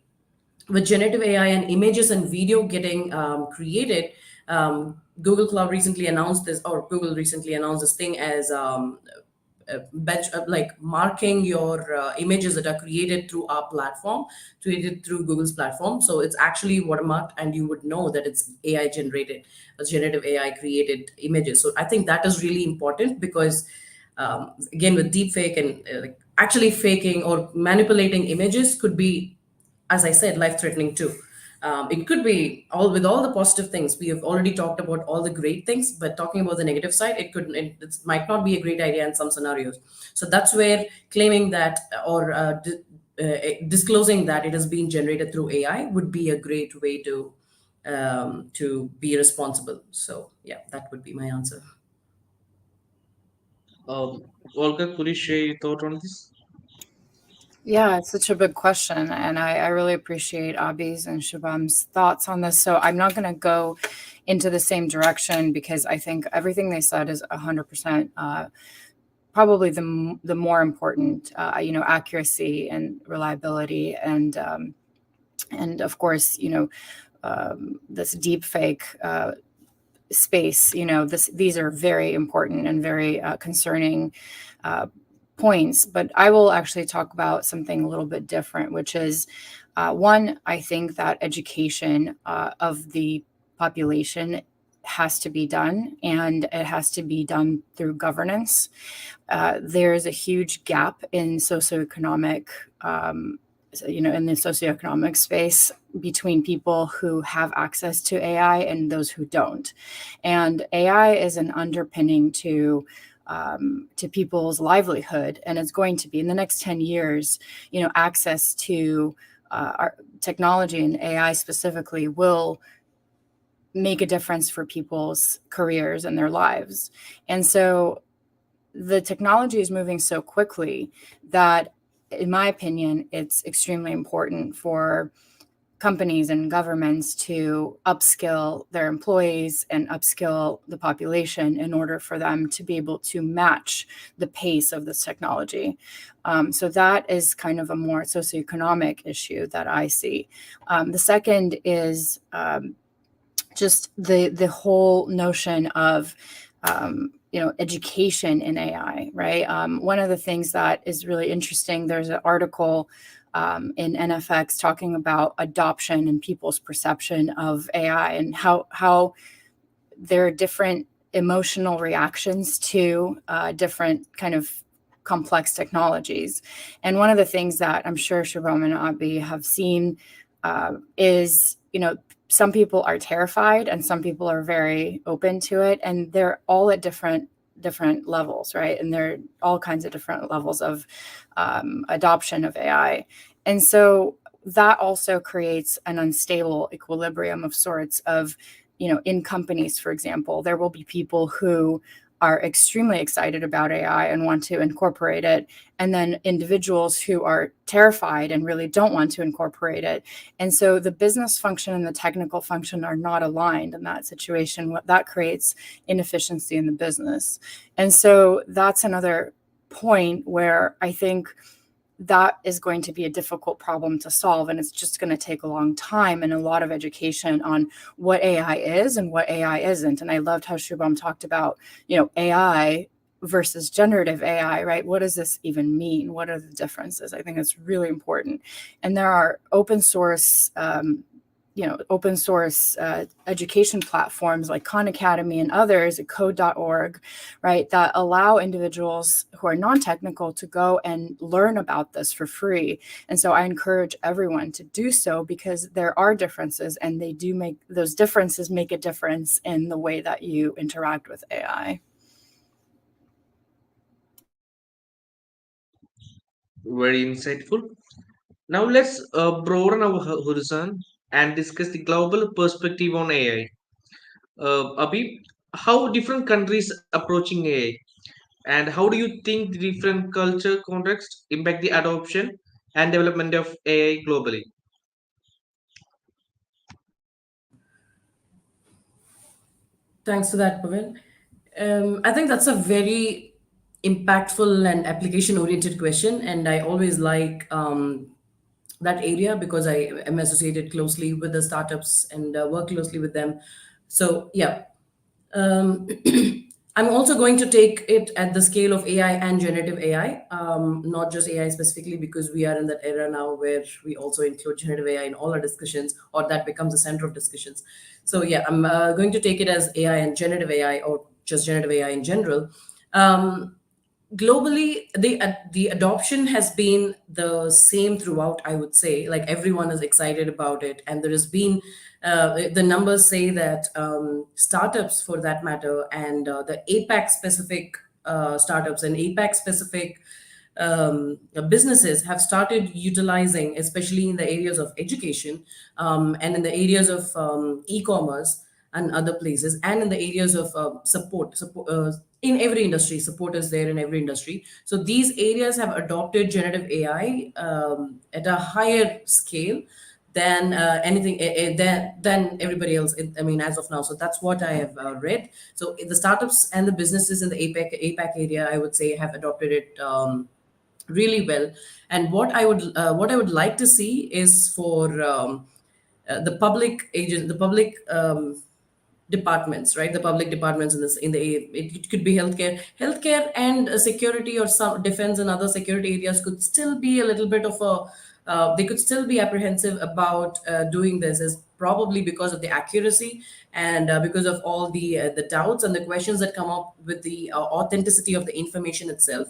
with generative AI and images and video getting created, Google Cloud recently announced this, or Google recently announced this thing as like marking your images that are created through our platform, created through Google's platform. So it's actually watermarked, and you would know that it's AI generated, generative AI created images. So I think that is really important because, again, with deepfake and like actually faking or manipulating images could be, as I said, life threatening too. It could be all with all the positive things. We have already talked about all the great things, but talking about the negative side, it might not be a great idea in some scenarios. So that's where claiming that or disclosing that it has been generated through AI would be a great way to be responsible. So yeah, that would be my answer. Olga, could you share your thought on this? Yeah, it's such a big question, and I really appreciate Abhi's and Shubham's thoughts on this. So I'm not going to go into the same direction because I think everything they said is 100% probably the more important, accuracy and reliability. And And of course, this deep fake space, these are very important and very concerning points. But I will actually talk about something a little bit different, which is one, I think that education of the population has to be done, and it has to be done through governance. There's a huge gap in socioeconomic, in the socioeconomic space between people who have access to AI and those who don't. And AI is an underpinning to people's livelihood, and it's going to be in the next 10 years. Access to our technology and AI specifically will make a difference for people's careers and their lives. And so the technology is moving so quickly that, in my opinion, it's extremely important for companies and governments to upskill their employees and upskill the population in order for them to be able to match the pace of this technology. So that is kind of a more socioeconomic issue that I see. The second is just the whole notion of education in AI, right? One of the things that is really interesting, there's an article in NFX talking about adoption and people's perception of AI, and how there are different emotional reactions to different kind of complex technologies. And one of the things that I'm sure Shubham and Abhi have seen is, some people are terrified and some people are very open to it, and they're all at different levels, right? And there are all kinds of different levels of adoption of AI. And so that also creates an unstable equilibrium of sorts of, in companies, for example, there will be people who are extremely excited about AI and want to incorporate it, and then individuals who are terrified and really don't want to incorporate it. And so the business function and the technical function are not aligned in that situation. What that creates inefficiency in the business. And so that's another point where I think that is going to be a difficult problem to solve, and it's just going to take a long time and a lot of education on what AI is and what AI isn't. And I loved how Shubham talked about, AI versus generative AI, right? What does this even mean? What are the differences? I think it's really important. And there are open source education platforms like Khan Academy and others at code.org, right, that allow individuals who are non-technical to go and learn about this for free. And so I encourage everyone to do so, because there are differences, and those differences make a difference in the way that you interact with AI. Very insightful. Now let's broaden our horizon and discuss the global perspective on AI. Abhi, how different countries approaching AI, and how do you think the different culture contexts impact the adoption and development of AI globally? Thanks for that, Pavan. I think that's a very impactful and application oriented question. And I always like that area because I am associated closely with the startups and work closely with them. So, yeah. Um, I'm also going to take it at the scale of AI and generative AI, not just AI specifically, because we are in that era now where we also include generative AI in all our discussions, or that becomes the center of discussions. So, yeah, I'm going to take it as AI and generative AI, or just generative AI in general. Globally, the adoption has been the same throughout. I would say, like, everyone is excited about it, and there has been the numbers say that startups, for that matter, and the APAC specific startups and APAC specific businesses have started utilizing, especially in the areas of education, and in the areas of e-commerce and other places, and in the areas of support in every industry. Support is there in every industry. So these areas have adopted generative AI at a higher scale than than everybody else. I mean, as of now. So that's what I have read. So the startups and the businesses in the APAC area, I would say, have adopted it really well. And what I would like to see is for the public agent, the public departments, right? The public departments in this, in the it could be healthcare and security, or some defense and other security areas could still be a little bit of a they could still be apprehensive about doing this, is probably because of the accuracy, and because of all the doubts and the questions that come up with the authenticity of the information itself.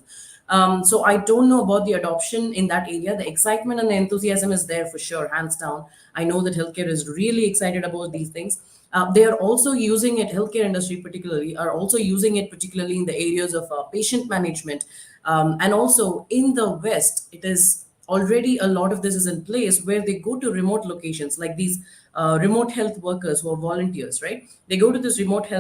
So I don't know about the adoption in that area. The excitement and the enthusiasm is there for sure, hands down. I know that healthcare is really excited about these things. They are also using it, healthcare industry particularly, are also using it particularly in the areas of patient management. And also in the West, it is already, a lot of this is in place where they go to remote locations, like these remote health workers who are volunteers, right? They go to these remote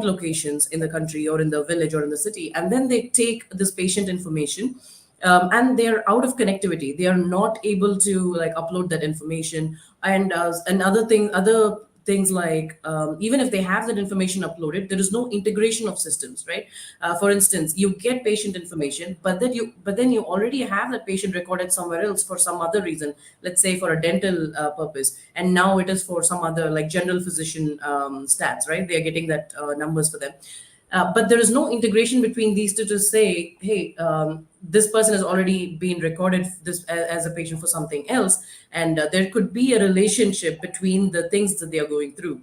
locations in the country or in the village or in the city, and then they take this patient information, and they're out of connectivity. They are not able to like upload that information, and other things like, even if they have that information uploaded, there is no integration of systems, right? For instance, you get patient information, but then you already have that patient recorded somewhere else for some other reason, let's say for a dental purpose, and now it is for some other, like general physician stats, right? They are getting that numbers for them. But there is no integration between these two to say, hey, this person has already been recorded as a patient for something else, and there could be a relationship between the things that they are going through.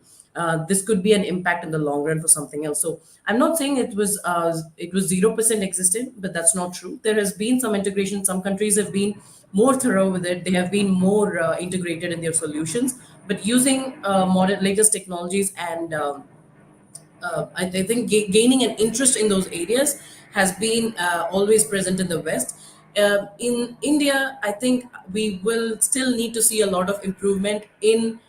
This could be an impact in the long run for something else. So I'm not saying it was 0% existent, but that's not true. There has been some integration. Some countries have been more thorough with it. They have been more integrated in their solutions, but using modern latest technologies, and I think gaining an interest in those areas has been always present in the West. In India, I think we will still need to see a lot of improvement in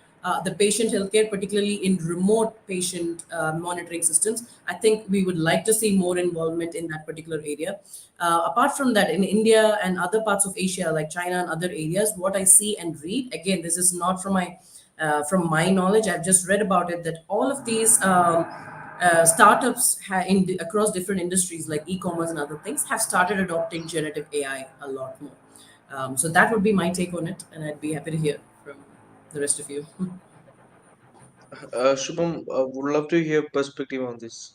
the patient healthcare, particularly in remote patient monitoring systems. I think we would like to see more involvement in that particular area. Apart from that, in India and other parts of Asia, like China and other areas, what I see and read, again, this is not from my knowledge. I've just read about it, that all of these startups across different industries like e-commerce and other things have started adopting generative AI a lot more. So that would be my take on it, and I'd be happy to hear from the rest of you. Shubham, would love to hear perspective on this.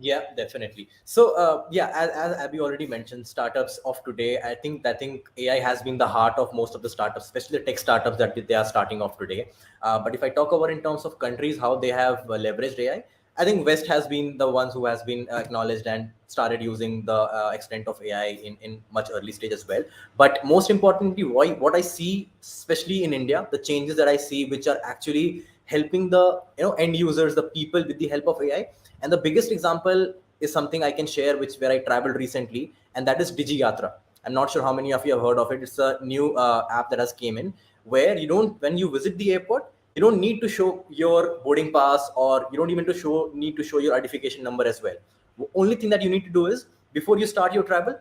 Yeah, definitely. So, yeah, as Abby already mentioned, startups of today, I think AI has been the heart of most of the startups, especially the tech startups that they are starting off today. But if I talk about in terms of countries, how they have leveraged AI, I think West has been the ones who has been acknowledged and started using the extent of AI in much early stage as well. But most importantly, what I see, especially in India, the changes that I see, which are actually helping the end users, the people, with the help of AI. And the biggest example is something I can share, which where I traveled recently, and that is DigiYatra. I'm not sure how many of you have heard of it. It's a new app that has came in, where when you visit the airport, you don't need to show your boarding pass, or you don't even need to show your identification number as well. The only thing that you need to do is, before you start your travel,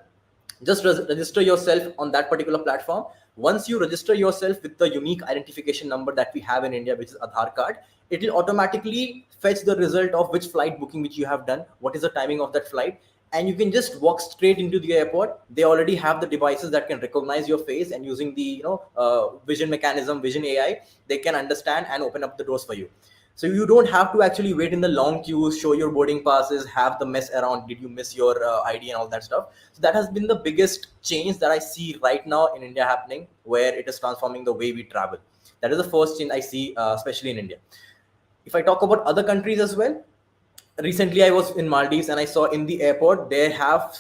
just register yourself on that particular platform. Once you register yourself with the unique identification number that we have in India, which is Aadhaar card, it will automatically fetch the result of which flight booking which you have done, what is the timing of that flight, and you can just walk straight into the airport. They already have the devices that can recognize your face, and using the vision mechanism, vision AI, they can understand and open up the doors for you. So you don't have to actually wait in the long queues, show your boarding passes, have the mess around, did you miss your ID and all that stuff. So that has been the biggest change that I see right now in India happening, where it is transforming the way we travel. That is the first change I see, especially in India. If I talk about other countries as well, recently I was in Maldives, and I saw in the airport they have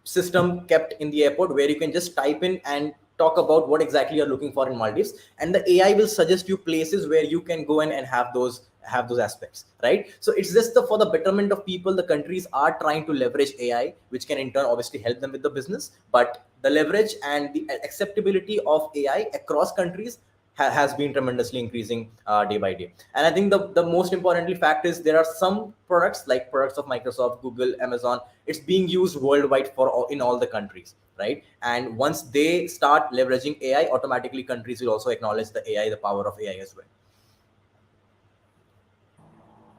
system kept in the airport where you can just type in and talk about what exactly you're looking for in Maldives, and the AI will suggest you places where you can go and have those aspects, right? So it's just for the betterment of people. The countries are trying to leverage AI, which can in turn obviously help them with the business, but the leverage and the acceptability of AI across countries has been tremendously increasing day by day. And I think the most importantly fact is, there are some products, like products of Microsoft, Google, Amazon, it's being used worldwide in all the countries, right? And once they start leveraging AI, automatically countries will also acknowledge the power of AI as well.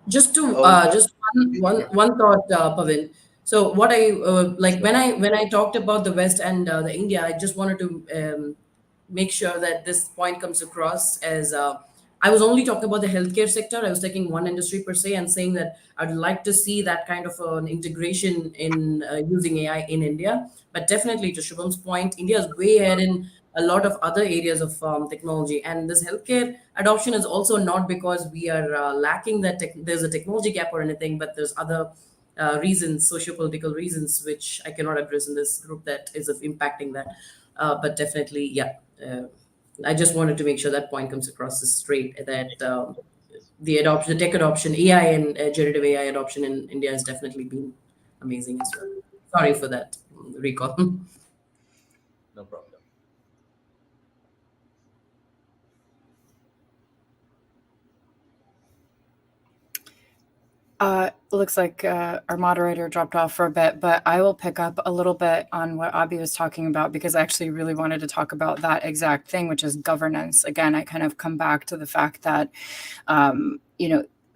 Just to What? just one Yeah. thought, Pavin. So what I like when I talked about the West and the India, I just wanted to make sure that this point comes across as I was only talking about the healthcare sector. I was taking one industry per se and saying that I'd like to see that kind of an integration in using AI in India. But definitely, to Shubham's point, India is way ahead in a lot of other areas of technology, and this healthcare adoption is also not because we are lacking that there's a technology gap or anything, but there's other reasons, socio-political reasons, which I cannot address in this group that is of impacting that. But definitely, yeah. I just wanted to make sure that point comes across as straight that the adoption, the tech adoption, AI and generative AI adoption in India has definitely been amazing as well. Sorry for that recall. No problem. Looks like our moderator dropped off for a bit, but I will pick up a little bit on what Abhi was talking about, because I actually really wanted to talk about that exact thing, which is governance. Again, I kind of come back to the fact that,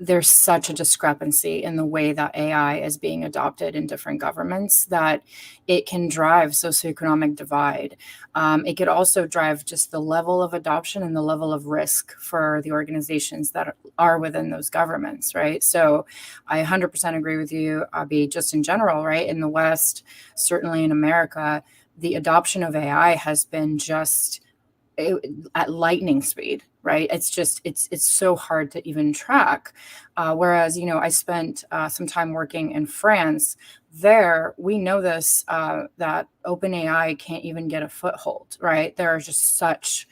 there's such a discrepancy in the way that AI is being adopted in different governments that it can drive socioeconomic divide. It could also drive just the level of adoption and the level of risk for the organizations that are within those governments, right? So I 100% agree with you, Abhi, just in general, right? In the West, certainly in America, the adoption of AI has been just at lightning speed, right? It's just it's so hard to even track. Whereas I spent some time working in France. There, we know this that OpenAI can't even get a foothold, right? There are just such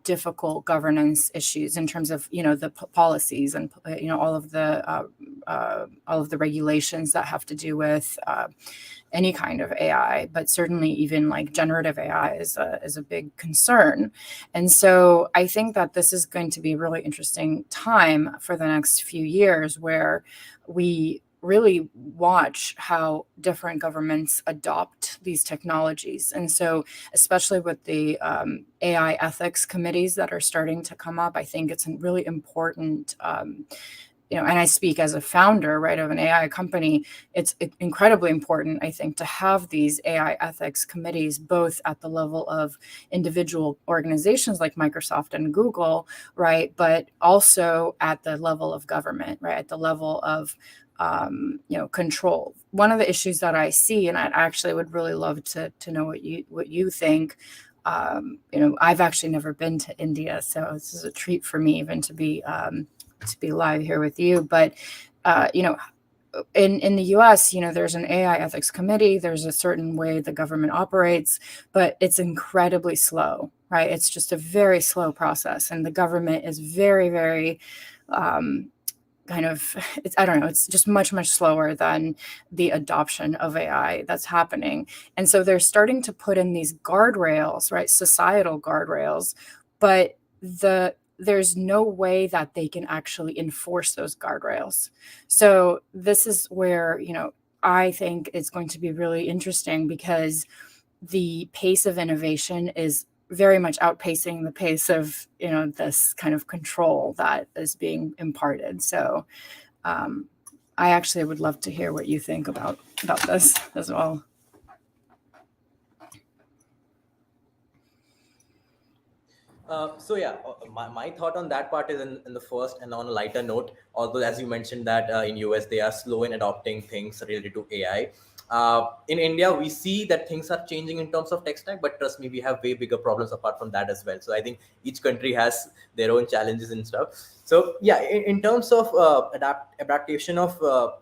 difficult governance issues in terms of the policies and all of the regulations that have to do with any kind of AI, but certainly even like generative AI is a big concern. And so I think that this is going to be a really interesting time for the next few years, where we really watch how different governments adopt these technologies. And so especially with the AI ethics committees that are starting to come up, I think it's really important, and I speak as a founder, right, of an AI company. It's incredibly important, I think, to have these AI ethics committees, both at the level of individual organizations like Microsoft and Google, right, but also at the level of government, right, at the level of control. One of the issues that I see, and I actually would really love to know what you think. I've actually never been to India, so this is a treat for me even to be live here with you. But in the US, there's an AI ethics committee. There's a certain way the government operates, but it's incredibly slow, right? It's just a very slow process, and the government is very, very it's just much, much slower than the adoption of AI that's happening. And so they're starting to put in these guardrails, right? Societal guardrails, but there's no way that they can actually enforce those guardrails. So this is where, I think it's going to be really interesting, because the pace of innovation is very much outpacing the pace of this kind of control that is being imparted. So I actually would love to hear what you think about this as well. My thought on that part is in the first, and on a lighter note, although as you mentioned that in US they are slow in adopting things related to AI. In India, we see that things are changing in terms of tech stack, but trust me, we have way bigger problems apart from that as well. So I think each country has their own challenges and stuff. So yeah, in terms of adaptation of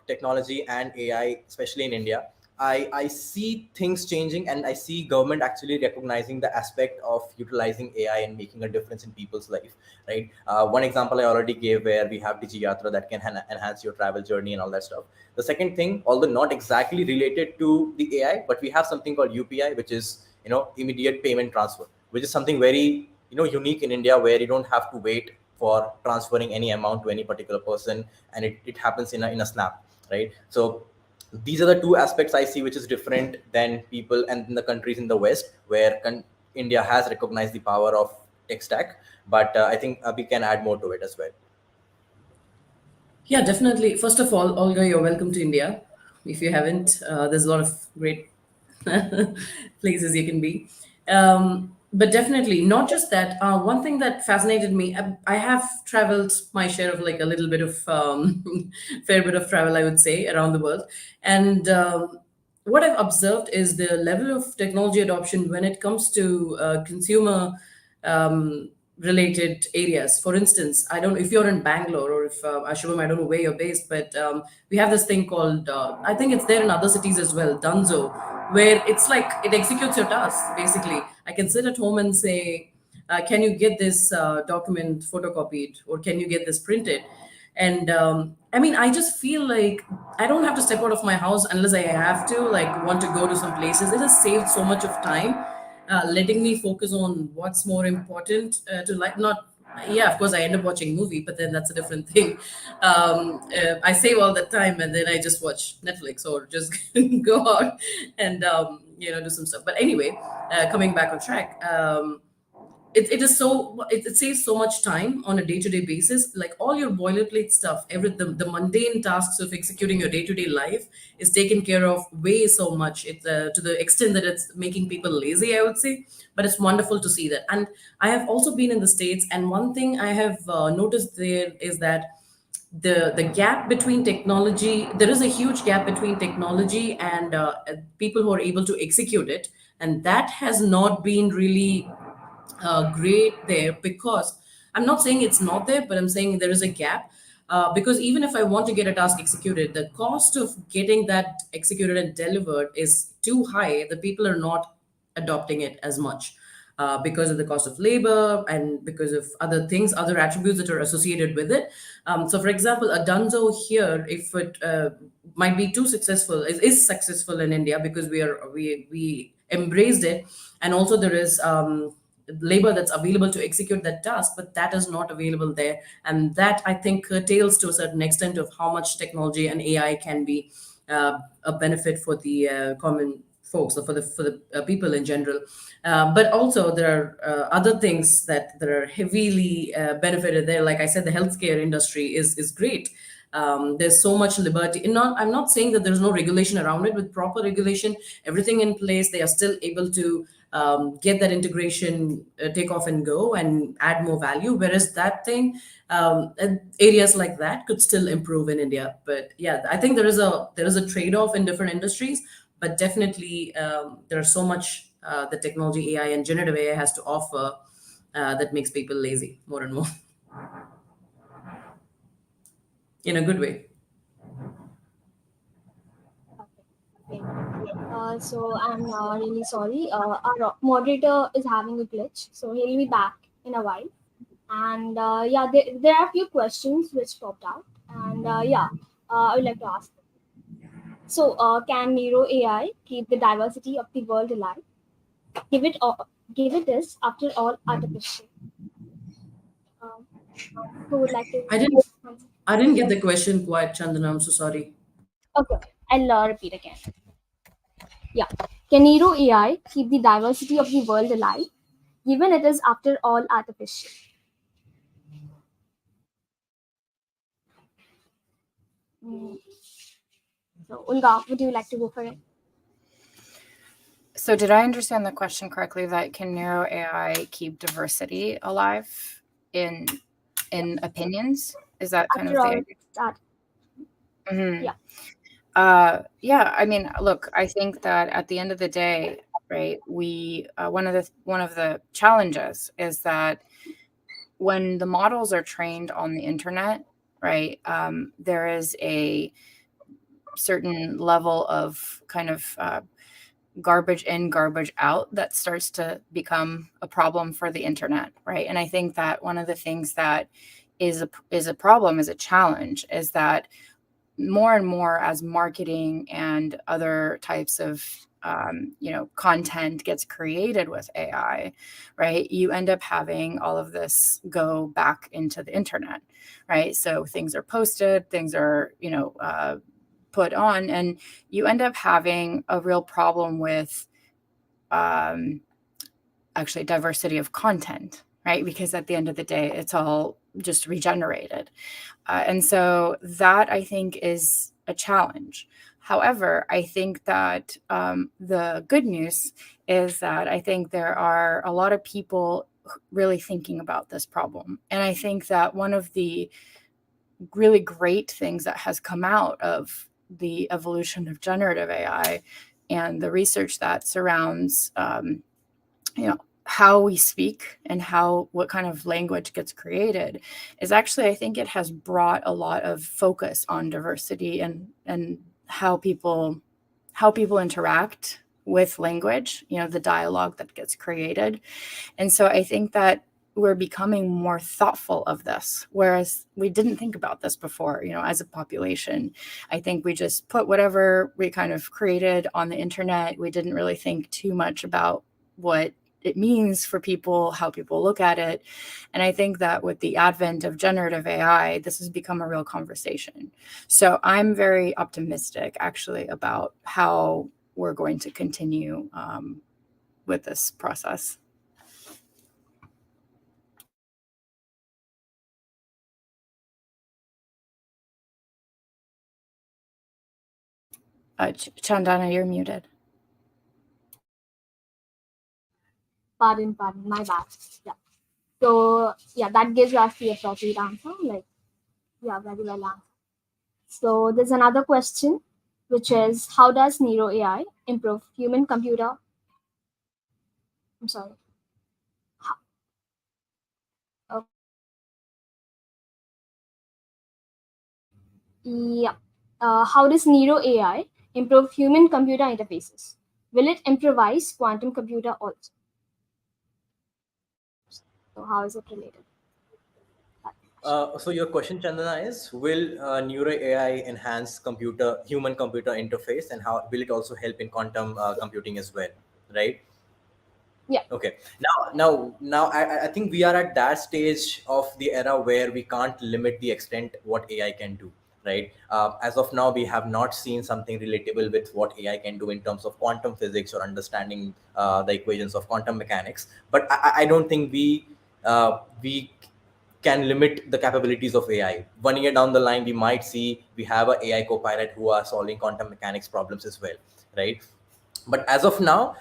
technology and AI, especially in India, I see things changing, and I see government actually recognizing the aspect of utilizing AI and making a difference in people's life, right? One example I already gave, where we have DigiYatra that can enhance your travel journey and all that stuff. The second thing, although not exactly related to the AI, but we have something called UPI, which is immediate payment transfer, which is something very unique in India, where you don't have to wait for transferring any amount to any particular person, and it happens in a snap, right? So these are the two aspects I see which is different than people and in the countries in the West, where India has recognized the power of tech stack. But I think we can add more to it as well. Yeah, definitely. First of all, Olga, you're welcome to India. If you haven't, there's a lot of great places you can be. But definitely not just that. One thing that fascinated me, I have traveled my share of like a little bit of fair bit of travel, I would say, around the world. And what I've observed is the level of technology adoption when it comes to consumer related areas. For instance, I don't know if you're in Bangalore or if Shubham, I don't know where you're based, but we have this thing called I think it's there in other cities as well, Dunzo, where it's like it executes your tasks. Basically, I can sit at home and say, "Can you get this document photocopied?" or "Can you get this printed?" And I mean, I just feel like I don't have to step out of my house unless I have to, like, want to go to some places. It has saved so much of time, letting me focus on what's more important to, like, not, yeah, of course I end up watching movie, but then that's a different thing. I save all that time and then I just watch Netflix or just go out and do some stuff. But anyway, coming back on track, it is so it saves so much time on a day-to-day basis. Like all your boilerplate stuff, the mundane tasks of executing your day-to-day life is taken care of way so much. It to the extent that it's making people lazy, I would say. But it's wonderful to see that. And I have also been in the States, and one thing I have noticed there is that the gap between technology, there is a huge gap between technology and people who are able to execute it, and that has not been really great there. Because I'm not saying it's not there, but I'm saying there is a gap. Because even if I want to get a task executed, the cost of getting that executed and delivered is too high. The people are not adopting it as much because of the cost of labor and because of other things, other attributes that are associated with it. So, for example, a Dunzo here, if it might be too successful, is successful in India because we embraced it, and also there is labor that's available to execute that task, but that is not available there, and that I think curtails to a certain extent of how much technology and AI can be a benefit for the common folks, or for the people in general. But also there are other things that are heavily benefited there. Like I said, the healthcare industry is great. There's so much liberty. I'm not saying that there's no regulation around it. With proper regulation, everything in place, they are still able to get that integration, take off and go, and add more value. Whereas that thing, and areas like that could still improve in India. But yeah, I think there is a trade-off in different industries. But definitely, there's so much the technology, AI, and generative AI has to offer that makes people lazy more and more, in a good way. Okay. So I'm really sorry. Our moderator is having a glitch, so he'll be back in a while. And yeah, there are a few questions which popped out, and yeah, I would like to ask them. So, can Nero AI keep the diversity of the world alive? Give it give it is, after all, artificial. Um, who would like to I didn't answer? I didn't get the question quite, Chandana. I'm so sorry. Okay, I'll repeat again. Yeah. Can Nero AI keep the diversity of the world alive, given it is, after all, artificial? Mm. So, Ulga, would you like to go for it? So did I understand the question correctly that can Nero AI keep diversity alive in opinions? Is that kind of After the all, idea? that. Mhm. Yeah. Yeah, I mean, look, I think that at the end of the day, right, we one of the challenges is that when the models are trained on the internet, right, there is a certain level of kind of garbage in, garbage out that starts to become a problem for the internet, right? And I think that one of the things that is a problem, is a challenge, is that more and more as marketing and other types of content gets created with AI, right? You end up having all of this go back into the internet, right? So things are posted, things are put on, and you end up having a real problem with actually diversity of content, right? Because at the end of the day, it's all just regenerated. And so that, I think, is a challenge. However, I think that the good news is that I think there are a lot of people really thinking about this problem. And I think that one of the really great things that has come out of the evolution of generative AI and the research that surrounds, how we speak and what kind of language gets created is actually, I think it has brought a lot of focus on diversity and how people interact with language, the dialogue that gets created. And so I think that we're becoming more thoughtful of this, whereas we didn't think about this before, as a population. I think we just put whatever we kind of created on the internet. We didn't really think too much about what it means for people, how people look at it. And I think that with the advent of generative AI, this has become a real conversation. So I'm very optimistic, actually, about how we're going to continue with this process. Chandana, you're muted. Pardon, my bad. Yeah. So yeah, that gives us the appropriate answer. Very well answered. So there's another question, which is how does Nero AI improve human computer? I'm sorry. Yeah. How does Nero AI improve human computer interfaces? Will it improvise quantum computer also? So how is it related? So your question, Chandana, is will Neuro AI enhance human computer interface, and how will it also help in quantum computing as well, right? Yeah. Okay. Now, I think we are at that stage of the era where we can't limit the extent what AI can do, right? As of now, we have not seen something relatable with what AI can do in terms of quantum physics or understanding the equations of quantum mechanics. But I don't think we can limit the capabilities of AI. 1 year down the line, we have a AI co-pilot who are solving quantum mechanics problems as well, right? But as of now,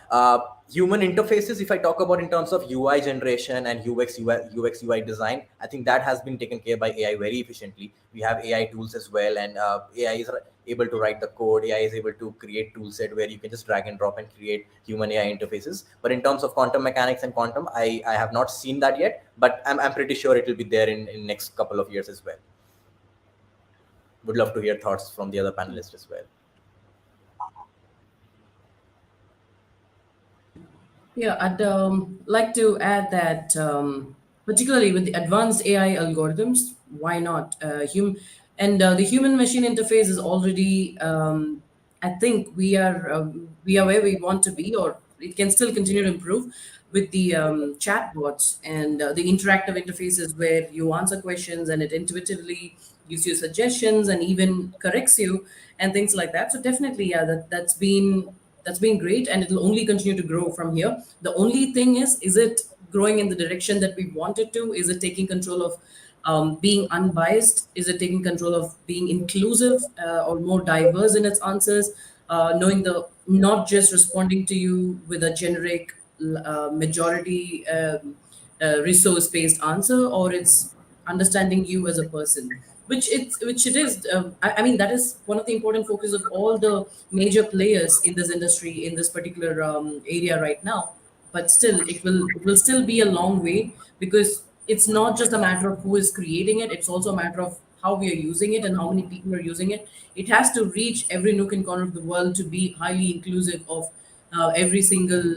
human interfaces, if I talk about in terms of UI generation and UX UI design, I think that has been taken care by AI very efficiently. We have AI tools as well, and AI is able to write the code. AI is able to create tool set where you can just drag and drop and create human AI interfaces. But in terms of quantum mechanics and quantum, I have not seen that yet, but I'm pretty sure it will be there in next couple of years as well. Would love to hear thoughts from the other panelists as well. Yeah, I'd like to add that, particularly with the advanced AI algorithms, why not? The human-machine interface is already, I think we are where we want to be, or it can still continue to improve with the chatbots and the interactive interfaces where you answer questions and it intuitively gives you suggestions and even corrects you and things like that. So definitely, yeah, that's been great, and it'll only continue to grow from here. The only thing is it growing in the direction that we want it to? Is it taking control of being unbiased? Is it taking control of being inclusive or more diverse in its answers? Knowing the not just responding to you with a generic majority resource based answer, or it's understanding you as a person, which it is. I mean, that is one of the important focus of all the major players in this industry, in this particular area right now. But still, it will still be a long way, because it's not just a matter of who is creating it, it's also a matter of how we are using it and how many people are using it. It has to reach every nook and corner of the world to be highly inclusive of every single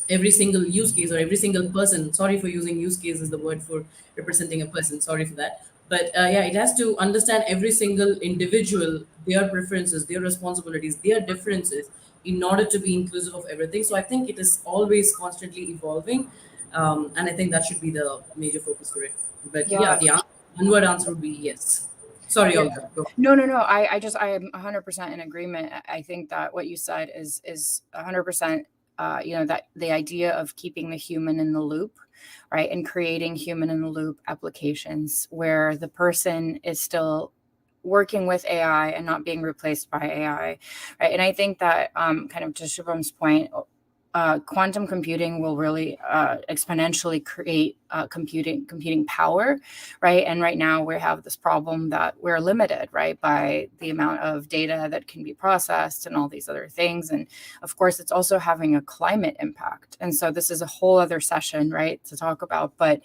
use case or every single person. Sorry for using use case as the word for representing a person. Sorry for that. But yeah, it has to understand every single individual, their preferences, their responsibilities, their differences, in order to be inclusive of everything. So I think it is always constantly evolving, and I think that should be the major focus for it. But yeah, the one-word answer would be yes. Sorry, Yeah. Olga. Go. No. I am 100% in agreement. I think that what you said is 100%. That the idea of keeping the human in the loop, right, and creating human in the loop applications where the person is still working with AI and not being replaced by AI, right? And I think that kind of to Shubham's point, quantum computing will really exponentially create computing power, right? And right now we have this problem that we're limited, right, by the amount of data that can be processed and all these other things. And of course, it's also having a climate impact. And so this is a whole other session, right, to talk about. But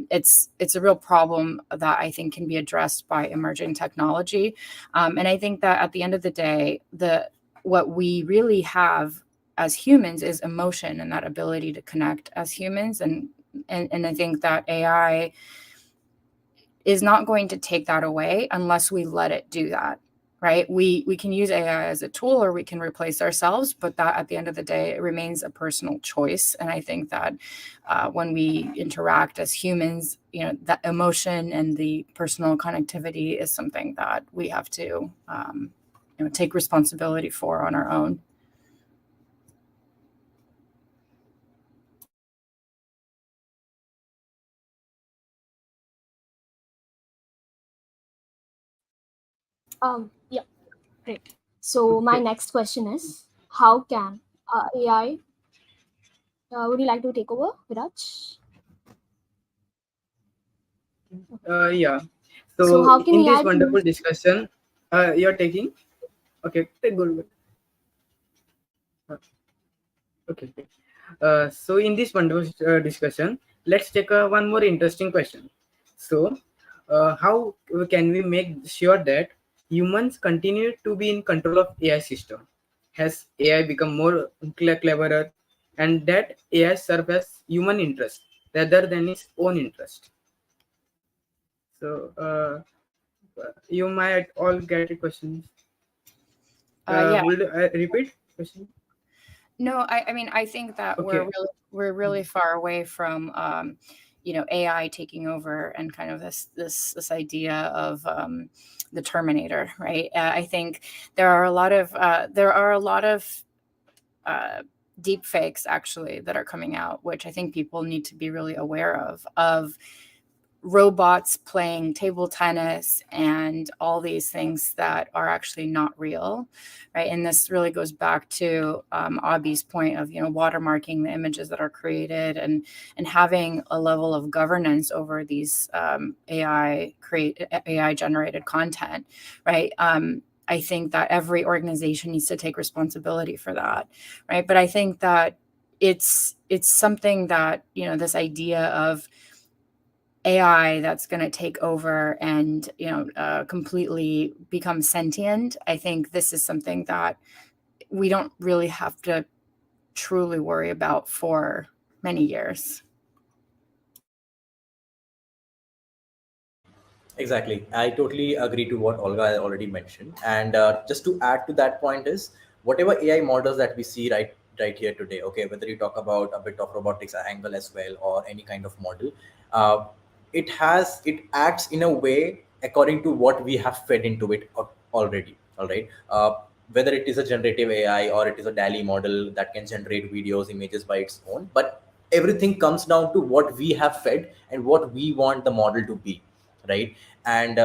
it's a real problem that I think can be addressed by emerging technology. And I think that at the end of the day, what we really have as humans is emotion and that ability to connect as humans. And I think that AI is not going to take that away unless we let it do that, right? We can use AI as a tool or we can replace ourselves, but that at the end of the day, it remains a personal choice. And I think that when we interact as humans, that emotion and the personal connectivity is something that we have to take responsibility for on our own. Yeah, great. So my next question is, how can AI? Would you like to take over, Viraj? Yeah. So So how can in this AI be wonderful used? discussion, you're taking. Okay, take good. Okay. So in this wonderful discussion, let's take one more interesting question. So, how can we make sure that humans continue to be in control of AI system? Has AI become more cleverer, and that AI serve as human interest rather than its own interest? So, you might all get a question. Yeah. Will I repeat question? No, I mean, I think that Okay. we're really far away from AI taking over and kind of this idea of the Terminator, right? I think there are a lot of deep fakes actually that are coming out, which I think people need to be really aware of robots playing table tennis and all these things that are actually not real, right? And this really goes back to Abhi's point of watermarking the images that are created and having a level of governance over these AI generated content, right? I think that every organization needs to take responsibility for that, right? But I think that it's something that this idea of AI that's going to take over and completely become sentient. I think this is something that we don't really have to truly worry about for many years. Exactly. I totally agree to what Olga already mentioned. And just to add to that point is whatever AI models that we see right here today, okay, whether you talk about a bit of robotics angle as well or any kind of model, uh, it acts in a way according to what we have fed into it already. All right. Whether it is a generative AI or it is a DALI model that can generate videos, images by its own, but everything comes down to what we have fed and what we want the model to be, right? And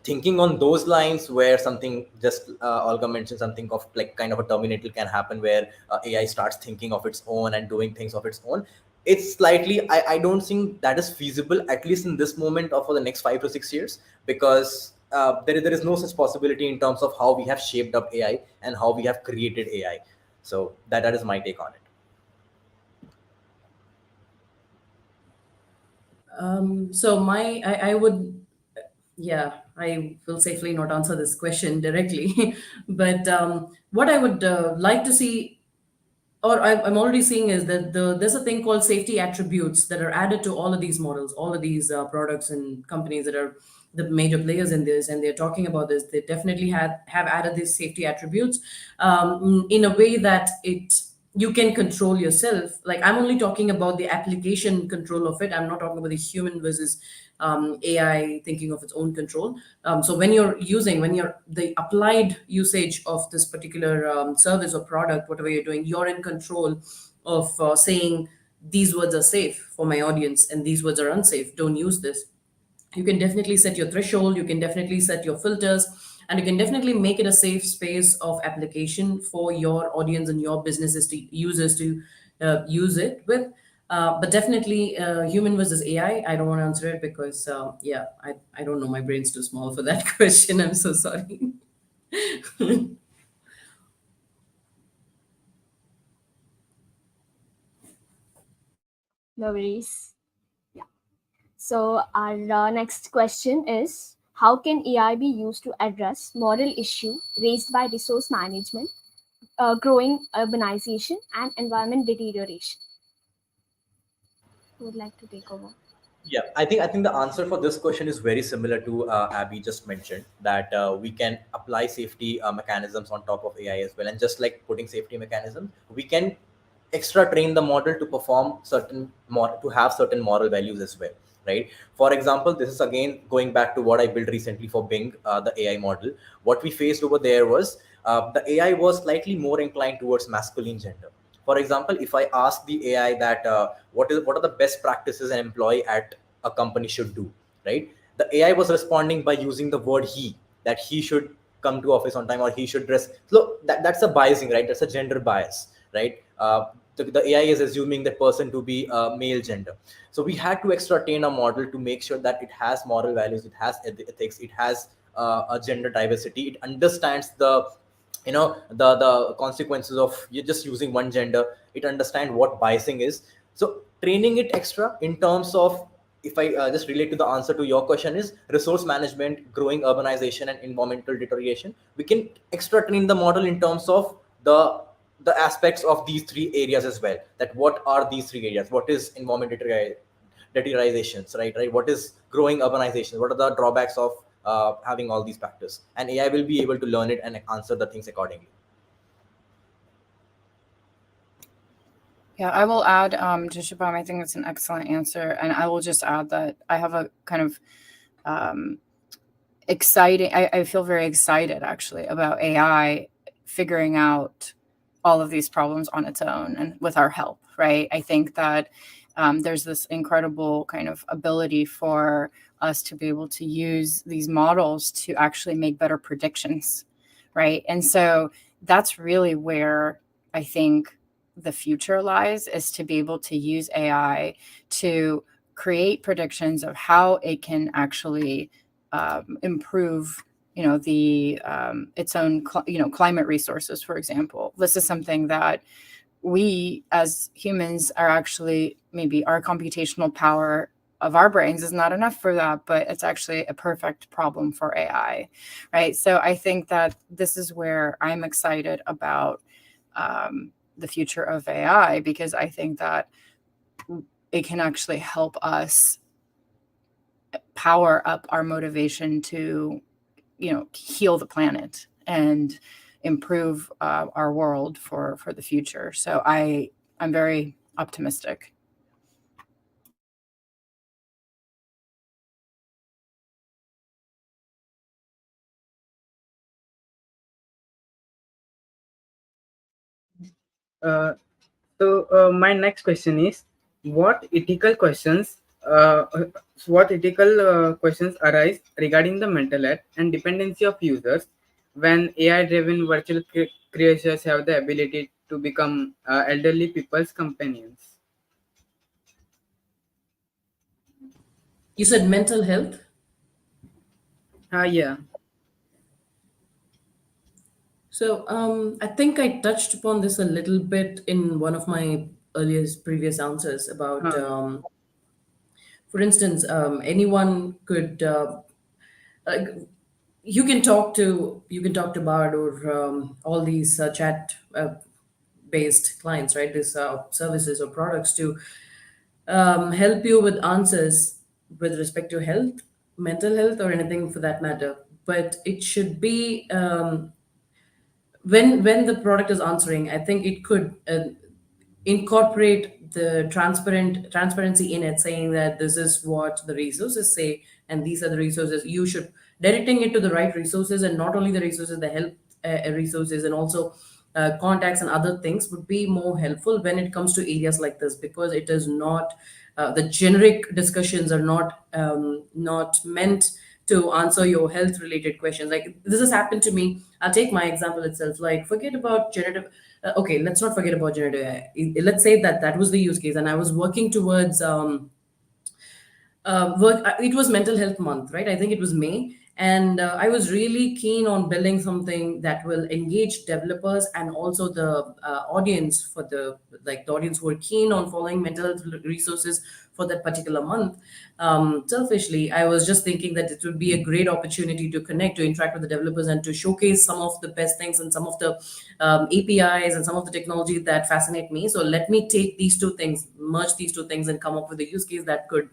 thinking on those lines where something just Olga mentioned something of like kind of a terminator can happen where AI starts thinking of its own and doing things of its own. It's slightly, I don't think that is feasible, at least in this moment or for the next 5 to 6 years, because there is no such possibility in terms of how we have shaped up AI and how we have created AI. So that is my take on it. So I would, yeah, I will safely not answer this question directly, but what I would like to see, or I'm already seeing, is that there's a thing called safety attributes that are added to all of these models, all of these products and companies that are the major players in this, and they're talking about this. They definitely have added these safety attributes in a way that you can control yourself. Like, I'm only talking about the application control of it. I'm not talking about the human versus AI thinking of its own control. So when you're the applied usage of this particular service or product, whatever you're doing, you're in control of saying these words are safe for my audience and these words are unsafe. Don't use this. You can definitely set your threshold, you can definitely set your filters, and you can definitely make it a safe space of application for your audience and your businesses to users to use it with. But definitely, human versus AI, I don't want to answer it because, yeah, I don't know. My brain's too small for that question. I'm so sorry. No worries. Yeah. So our next question is, how can AI be used to address moral issue raised by resource management, growing urbanization, and environment deterioration? Who would like to take over? Yeah, I think the answer for this question is very similar to Abby just mentioned, that we can apply safety mechanisms on top of AI as well, and just like putting safety mechanisms, we can extra train the model to perform to have certain moral values as well, right? For example, this is again going back to what I built recently for Bing, the AI model. What we faced over there was the AI was slightly more inclined towards masculine gender. For example, if I ask the AI that what are the best practices an employee at a company should do, right? The AI was responding by using the word he, that he should come to office on time or he should dress. So that's a biasing, right? That's a gender bias, right? The AI is assuming that person to be male gender. So we had to extra train a model to make sure that it has moral values, it has ethics, it has a gender diversity, it understands the consequences of you just using one gender, it understand what biasing is. So training it extra in terms of, if I just relate to the answer to your question, is resource management, growing urbanization, and environmental deterioration, we can extra train the model in terms of the aspects of these three areas as well, that what are these three areas, what is environment deteriorations, right, what is growing urbanization, what are the drawbacks of having all these factors, and AI will be able to learn it and answer the things accordingly. Yeah, I will add to Shabam. I think it's an excellent answer, and I will just add that I have a kind of exciting. I feel very excited actually about AI figuring out all of these problems on its own and with our help. Right? I think that there's this incredible kind of ability for us to be able to use these models to actually make better predictions. Right? And so that's really where I think the future lies, is to be able to use AI to create predictions of how it can actually improve the its own climate resources, for example. This is something that we as humans are actually, maybe our computational power of our brains is not enough for that, but it's actually a perfect problem for AI, right? So I think that this is where I'm excited about the future of AI, because I think that it can actually help us power up our motivation to, heal the planet and improve our world for the future. So I'm very optimistic. Uh, so my next question is, what ethical questions uh, uh, what ethical questions arise regarding the mental health and dependency of users when AI-driven virtual creatures have the ability to become elderly people's companions? You said mental health. Yeah. So I think I touched upon this a little bit in one of my earliest previous answers about, for instance, anyone could like you can talk to Bard or all these chat based clients, right? These services or products to help you with answers with respect to health, mental health, or anything for that matter. But it should be when the product is answering, I think it could incorporate the transparency in it, saying that this is what the resources say and these are the resources you should, directing it to the right resources, and not only the resources, the health resources, and also contacts and other things would be more helpful when it comes to areas like this, because it is not the generic discussions are not meant to answer your health related questions. Like this has happened to me. I'll take my example itself. Like forget about generative. Okay, let's not forget about generative AI. Let's say that that was the use case, and I was working towards work. It was mental health month, right? I think it was May, and I was really keen on building something that will engage developers and also the audience, for the audience who are keen on following mental health resources for that particular month. Selfishly, I was just thinking that it would be a great opportunity to connect, to interact with the developers, and to showcase some of the best things and some of the APIs and some of the technology that fascinate me. So let me take these two things, merge these two things, and come up with a use case that could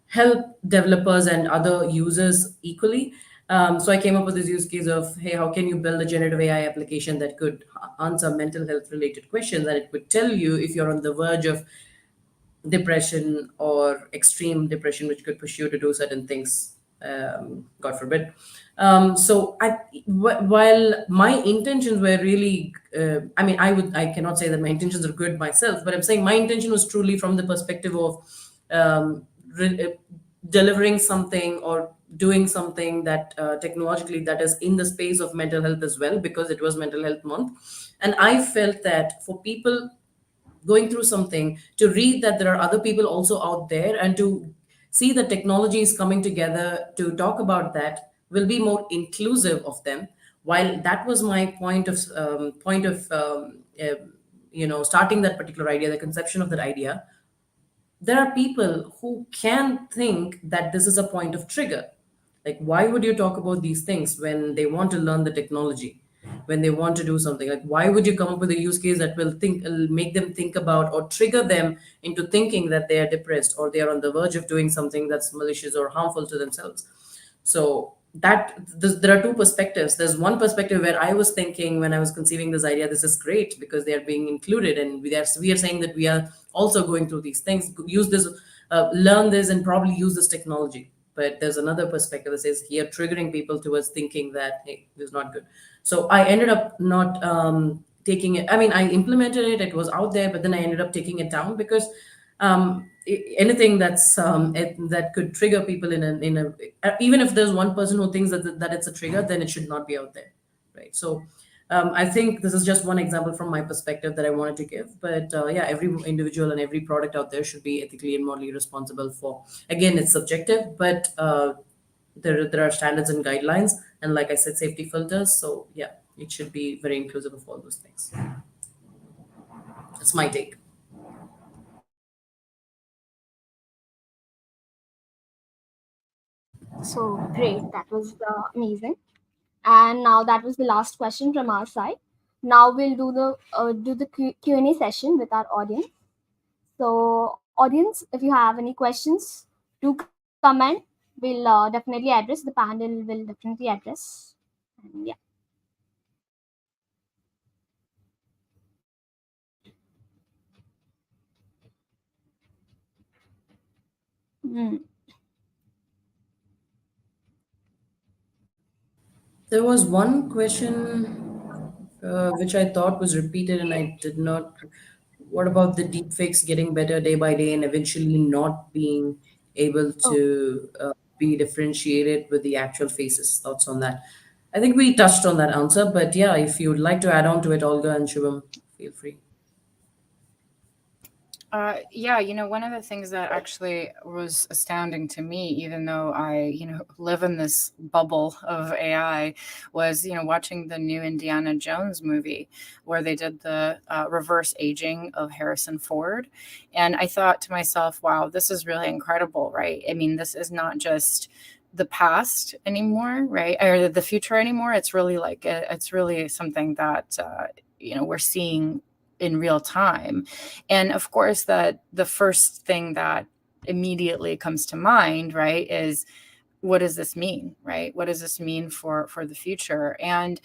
help developers and other users equally. So I came up with this use case of, hey, how can you build a generative AI application that could answer mental health related questions, and it would tell you if you're on the verge of depression or extreme depression, which could push you to do certain things, God forbid. While my intentions were really, I cannot say that my intentions are good myself, but I'm saying my intention was truly from the perspective of um, re- uh, delivering something or doing something that technologically that is in the space of mental health as well, because it was mental health month. And I felt that for people going through something, to read that there are other people also out there, and to see that technology is coming together to talk about that, will be more inclusive of them. While that was my starting that particular idea, the conception of that idea, there are people who can think that this is a point of trigger. Like, why would you talk about these things when they want to learn the technology, when they want to do something? Like, why would you come up with a use case that will make them think about or trigger them into thinking that they are depressed or they are on the verge of doing something that's malicious or harmful to themselves? So there are two perspectives. There's one perspective where I was thinking when I was conceiving this idea, this is great because they are being included, and we are saying that we are also going through these things, use this, learn this, and probably use this technology. But there's another perspective that says here triggering people towards thinking that, hey, this is not good. So I ended up not taking it. I mean, I implemented it; it was out there, but then I ended up taking it down because anything that could trigger people even if there's one person who thinks that it's a trigger, then it should not be out there, right? So I think this is just one example from my perspective that I wanted to give. But yeah, every individual and every product out there should be ethically and morally responsible for. Again, it's subjective, but there are standards and guidelines, and like I said, safety filters. So yeah, it should be very inclusive of all those things. That's my take. So great, that was amazing. And now that was the last question from our side. Now we'll do the Q&A session with our audience. So audience, if you have any questions, do comment. We'll definitely address. The panel will definitely address. And yeah. Hmm. There was one question which I thought was repeated, and I did not. What about the deepfakes getting better day by day and eventually not being able Oh, to be differentiated with the actual faces? Thoughts on that? I think we touched on that answer, but yeah, if you would like to add on to it, Olga and Shubham, feel free. Yeah, one of the things that actually was astounding to me, even though I, live in this bubble of AI, was, watching the new Indiana Jones movie where they did the reverse aging of Harrison Ford. And I thought to myself, wow, this is really incredible, right? I mean, this is not just the past anymore, right? Or the future anymore. It's really it's really something that, we're seeing in real time. And of course, that the first thing that immediately comes to mind, right, is what does this mean, right? What does this mean for the future? And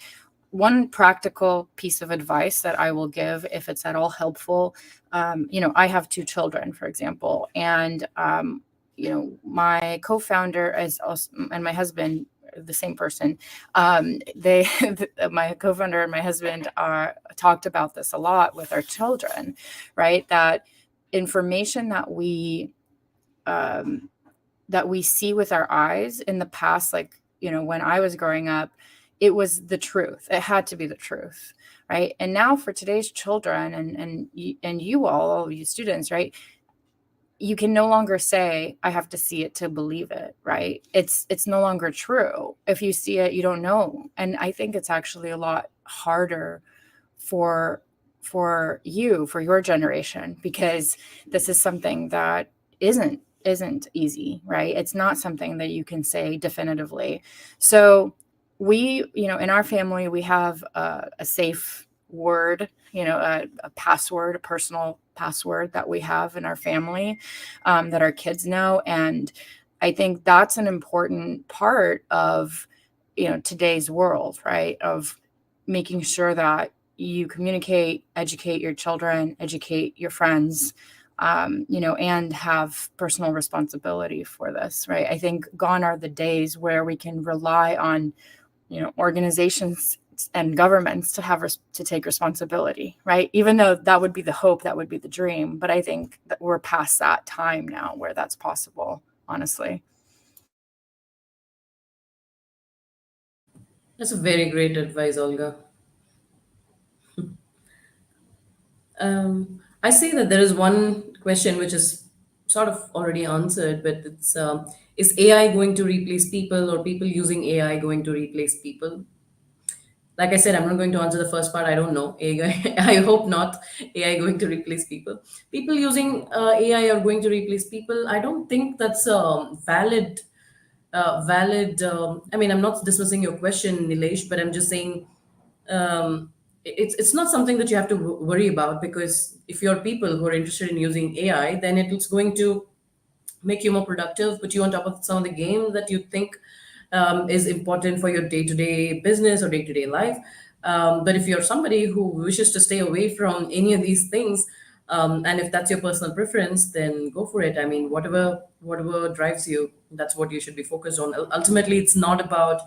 one practical piece of advice that I will give, if it's at all helpful, I have two children, for example, and my co-founder is also, and my husband the same person. They, my co-founder and my husband talked about this a lot with our children, right? That information that we see with our eyes in the past, like, when I was growing up, it was the truth. It had to be the truth, right? And now for today's children and you all you students, right? You can no longer say, I have to see it to believe it, right? It's no longer true. If you see it, you don't know. And I think it's actually a lot harder for your generation, because this is something that isn't easy, right? It's not something that you can say definitively. So we, in our family, we have a safe word, a password, a personal password that we have in our family, that our kids know. And I think that's an important part of, today's world, right? Of making sure that you communicate, educate your children, educate your friends, and have personal responsibility for this, right? I think gone are the days where we can rely on, organizations and governments to take responsibility, right? Even though that would be the hope, that would be the dream. But I think that we're past that time now where that's possible, honestly. That's a very great advice, Olga. I see that there is one question which is sort of already answered, but it's is AI going to replace people, or people using AI going to replace people? Like I said, I'm not going to answer the first part. I don't know. AI, I hope not. AI going to replace people. People using AI are going to replace people. I don't think that's valid. Valid. I mean, I'm not dismissing your question, Nilesh, but I'm just saying it's not something that you have to worry about, because if you're people who are interested in using AI, then it's going to make you more productive, put you on top of some of the game that you think is important for your day-to-day business or day-to-day life. But if you're somebody who wishes to stay away from any of these things, and if that's your personal preference, then go for it. I mean, whatever drives you, that's what you should be focused on. Ultimately, it's not about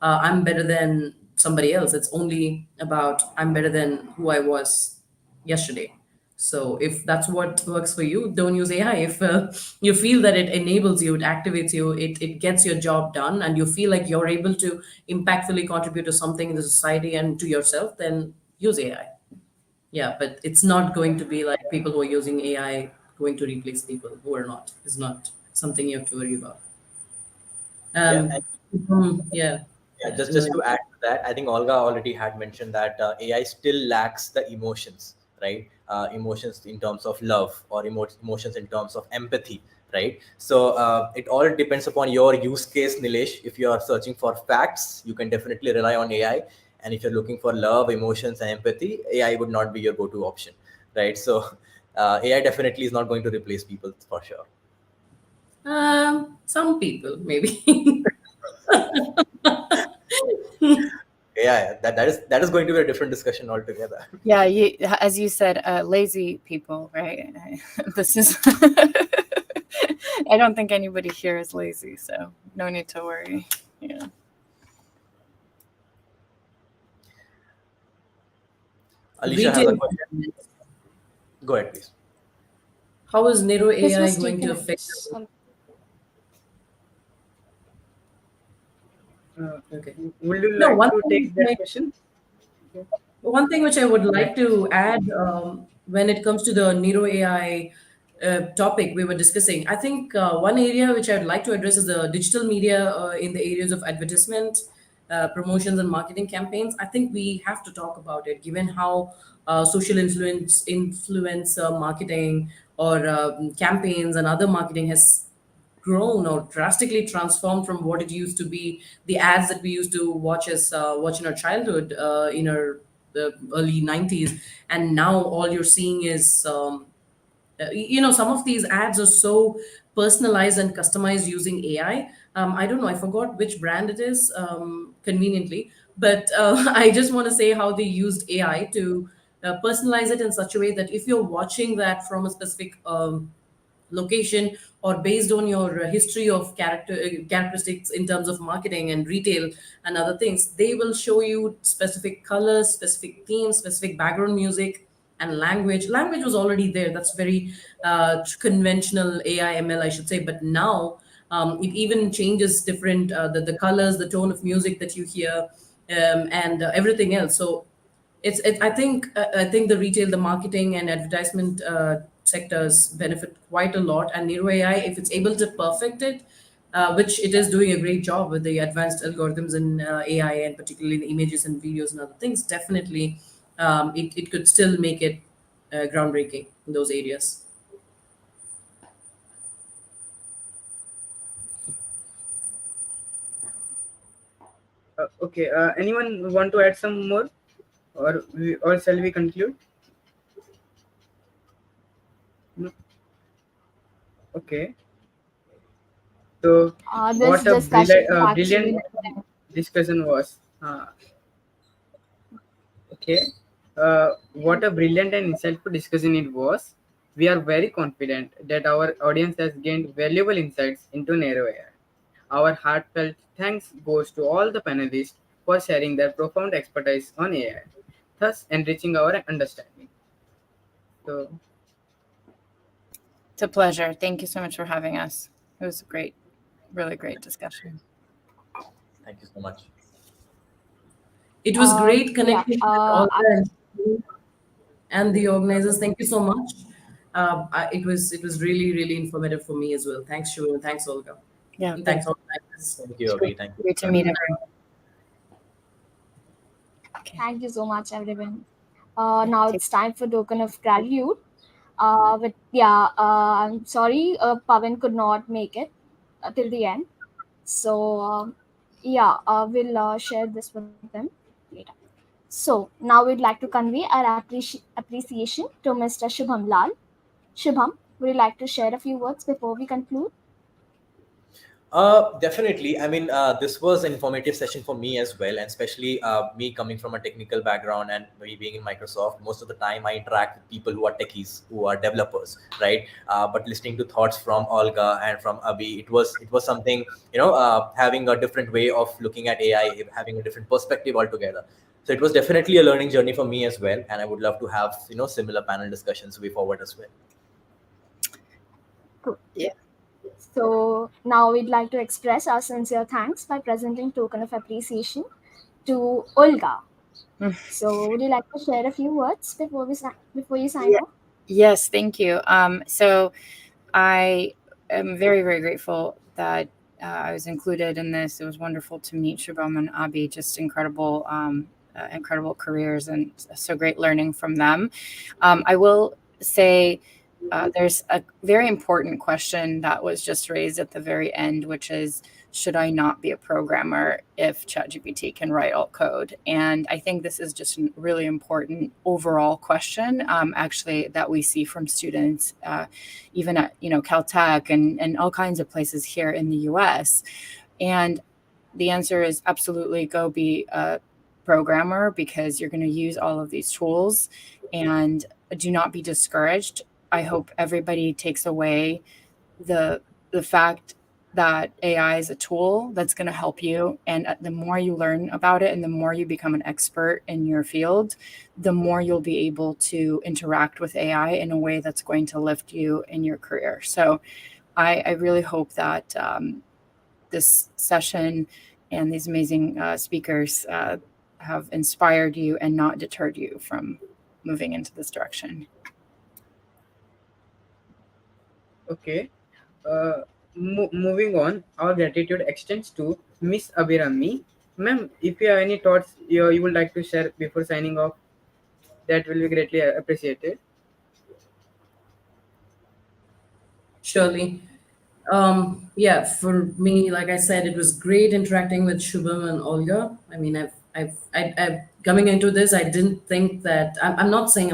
I'm better than somebody else. It's only about I'm better than who I was yesterday. So if that's what works for you, don't use AI. If you feel that it enables you, it activates you, it gets your job done, and you feel like you're able to impactfully contribute to something in the society and to yourself, then use AI. Yeah, but it's not going to be like people who are using AI going to replace people who are not. It's not something you have to worry about. Yeah, and Yeah. yeah, just No. to add to that, I think Olga already had mentioned that AI still lacks the emotions, right? Emotions in terms of love, or emotions in terms of empathy, right? So it all depends upon your use case, Nilesh. If you are searching for facts, you can definitely rely on AI. And if you're looking for love, emotions, and empathy, AI would not be your go-to option, right? So AI definitely is not going to replace people for sure. Some people maybe. Yeah, that is going to be a different discussion altogether. Yeah, as you said, lazy people, right? This is. I don't think anybody here is lazy, so no need to worry. Yeah. Alicia has a Retail. question. Go ahead, please. How is Nero This AI was going to taken. affect? Uh, Okay. would you No, like to take that question? one thing which I would Yeah. like to add when it comes to the Nero AI topic we were discussing, I think one area which I'd like to address is the digital media in the areas of advertisement, promotions, and marketing campaigns. I think we have to talk about it, given how social influence marketing or campaigns and other marketing has grown or drastically transformed from what it used to be, the ads that we used to watch in our childhood, in our early 90s, and now all you're seeing is some of these ads are so personalized and customized using AI. I don't know, I forgot which brand it is, conveniently, but I just want to say how they used AI to personalize it in such a way that if you're watching that from a specific location or based on your history of characteristics in terms of marketing and retail and other things, they will show you specific colors, specific themes, specific background music, and language was already there. That's very conventional AI ML, I should say. But now it even changes different the colors, the tone of music that you hear, and everything else. So I think the retail, the marketing and advertisement sectors benefit quite a lot. And Nero AI, if it's able to perfect it, which it is doing a great job with the advanced algorithms in AI, and particularly the images and videos and other things, definitely it could still make it groundbreaking in those areas. Okay, anyone want to add some more, or shall we conclude? No? Okay. So, This what a discussion brilliant, is actually brilliant discussion was. Okay. What a brilliant and insightful discussion it was. We are very confident that our audience has gained valuable insights into Nero AI. Our heartfelt thanks goes to all the panelists for sharing their profound expertise on AI, thus enriching our understanding. So, It's a pleasure. Thank you so much for having us. It was a great, really great discussion. Thank you so much. It was great yeah. connecting with all and the organizers. Thank you so much. It was really informative for me as well. Thanks, Shivu. Thanks, Olga. Yeah, And thank thanks, you. organizers. Thank you, Abhi. Thank you. Great to meet everyone. Okay. Thank you so much, everyone. Now Take- it's time for token of gratitude. But yeah, I'm sorry, Pavan could not make it till the end. So yeah, we'll share this with them later. So now we'd like to convey our appreciation to Mr. Shubham Lal. Shubham, would you like to share a few words before we conclude? Definitely. I mean, this was an informative session for me as well, and especially me coming from a technical background and me being in Microsoft. Most of the time, I interact with people who are techies, who are developers, right? But listening to thoughts from Olga and from Abhi, it was something, having a different way of looking at AI, having a different perspective altogether. So it was definitely a learning journey for me as well, and I would love to have similar panel discussions way forward as well. Cool. Yeah. So now we'd like to express our sincere thanks by presenting token of appreciation to Olga. So would you like to share a few words before you sign Yeah. off? Yes, thank you. So I am very, very grateful that I was included in this. It was wonderful to meet Shubham and Abhi, just incredible careers, and so great learning from them. I will say there's a very important question that was just raised at the very end, which is, should I not be a programmer if ChatGPT can write all code? And I think this is just a really important overall question, actually, that we see from students, even at Caltech and all kinds of places here in the U.S. And the answer is absolutely go be a programmer, because you're going to use all of these tools, and do not be discouraged. I hope everybody takes away the fact that AI is a tool that's going to help you. And the more you learn about it and the more you become an expert in your field, the more you'll be able to interact with AI in a way that's going to lift you in your career. So I really hope that this session and these amazing speakers have inspired you and not deterred you from moving into this direction. okay. Moving on, our gratitude extends to Miss Abhirami. Ma'am, if you have any thoughts you would like to share before signing off, that will be greatly appreciated. Surely. Yeah, for me, like I said, it was great interacting with Shubham and Olga. I mean, I've coming into this, I didn't think that. I'm not saying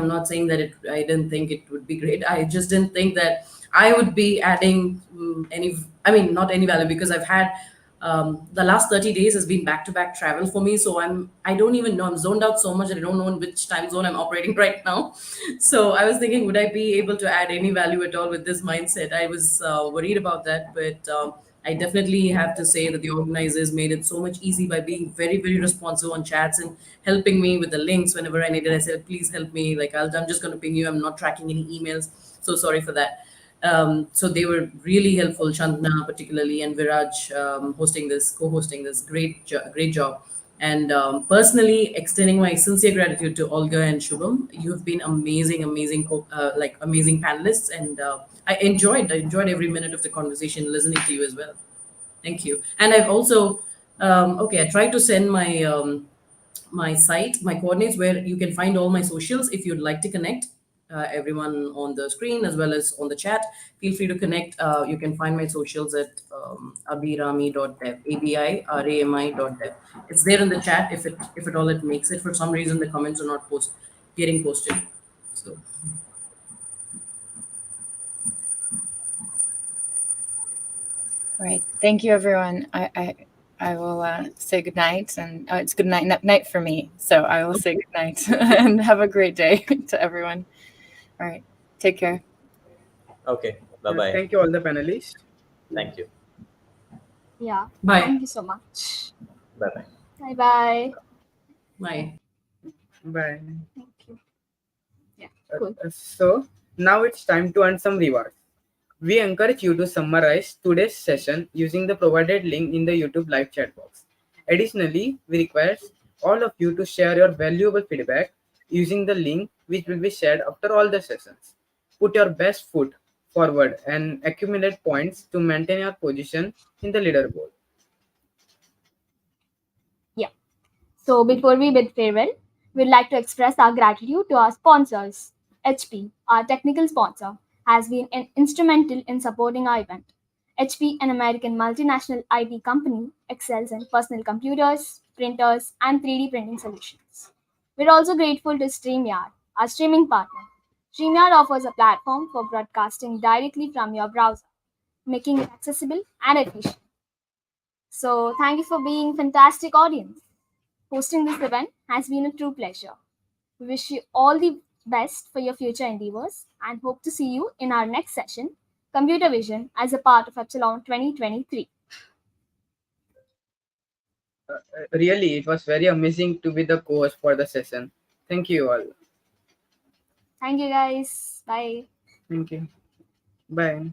that I didn't think it would be great. I just didn't think that I would be adding any. I mean, not any value, because I've had The last 30 days has been back-to-back travel for me, so I don't even know, I'm zoned out so much that I don't know in which time zone I'm operating right now. So I was thinking, would I be able to add any value at all with this mindset? I was worried about that, but I definitely have to say that the organizers made it so much easy by being very, very responsive on chats and helping me with the links whenever I needed. I said, please help me. Like, I'm just going to ping you. I'm not tracking any emails. So sorry for that. So they were really helpful, Chandna particularly, and Viraj co-hosting this. Great job. And personally, extending my sincere gratitude to Olga and Shubham. You have been amazing panelists, and I enjoyed every minute of the conversation, listening to you as well. Thank you. And I've also I tried to send my site, my coordinates, where you can find all my socials if you'd like to connect. Everyone on the screen as well as on the chat, feel free to connect. You can find my socials at abirami.dev, abirami.dev. It's there in the chat if at all it makes it. For some reason, the comments are not getting posted. So All right. Thank you, everyone. I will say good night, and it's good night for me. So I will say good night and have a great day to everyone. All right. Take care. Okay. Bye-bye. Thank you, all the panelists. Thank you. Yeah. Bye. Thank you so much. Bye-bye. Bye bye. bye. Bye. Thank you. Yeah. Cool. So now it's time to earn some rewards. We encourage you to summarize today's session using the provided link in the YouTube live chat box. Additionally, we request all of you to share your valuable feedback using the link which will be shared after all the sessions. Put your best foot forward and accumulate points to maintain your position in the leaderboard. Yeah. So before we bid farewell, we'd like to express our gratitude to our sponsors. HP, our technical sponsor, has been instrumental in supporting our event. HP, an American multinational IT company, excels in personal computers, printers, and 3D printing solutions. We're also grateful to StreamYard, our streaming partner. StreamYard offers a platform for broadcasting directly from your browser, making it accessible and efficient. So, thank you for being fantastic audience. Hosting this event has been a true pleasure. We wish you all the best for your future endeavors and hope to see you in our next session, Computer Vision, as a part of Epsilon 2023. Really, it was very amazing to be the co-host for the session. Thank you all. Thank you, guys. Bye. Thank you. Bye.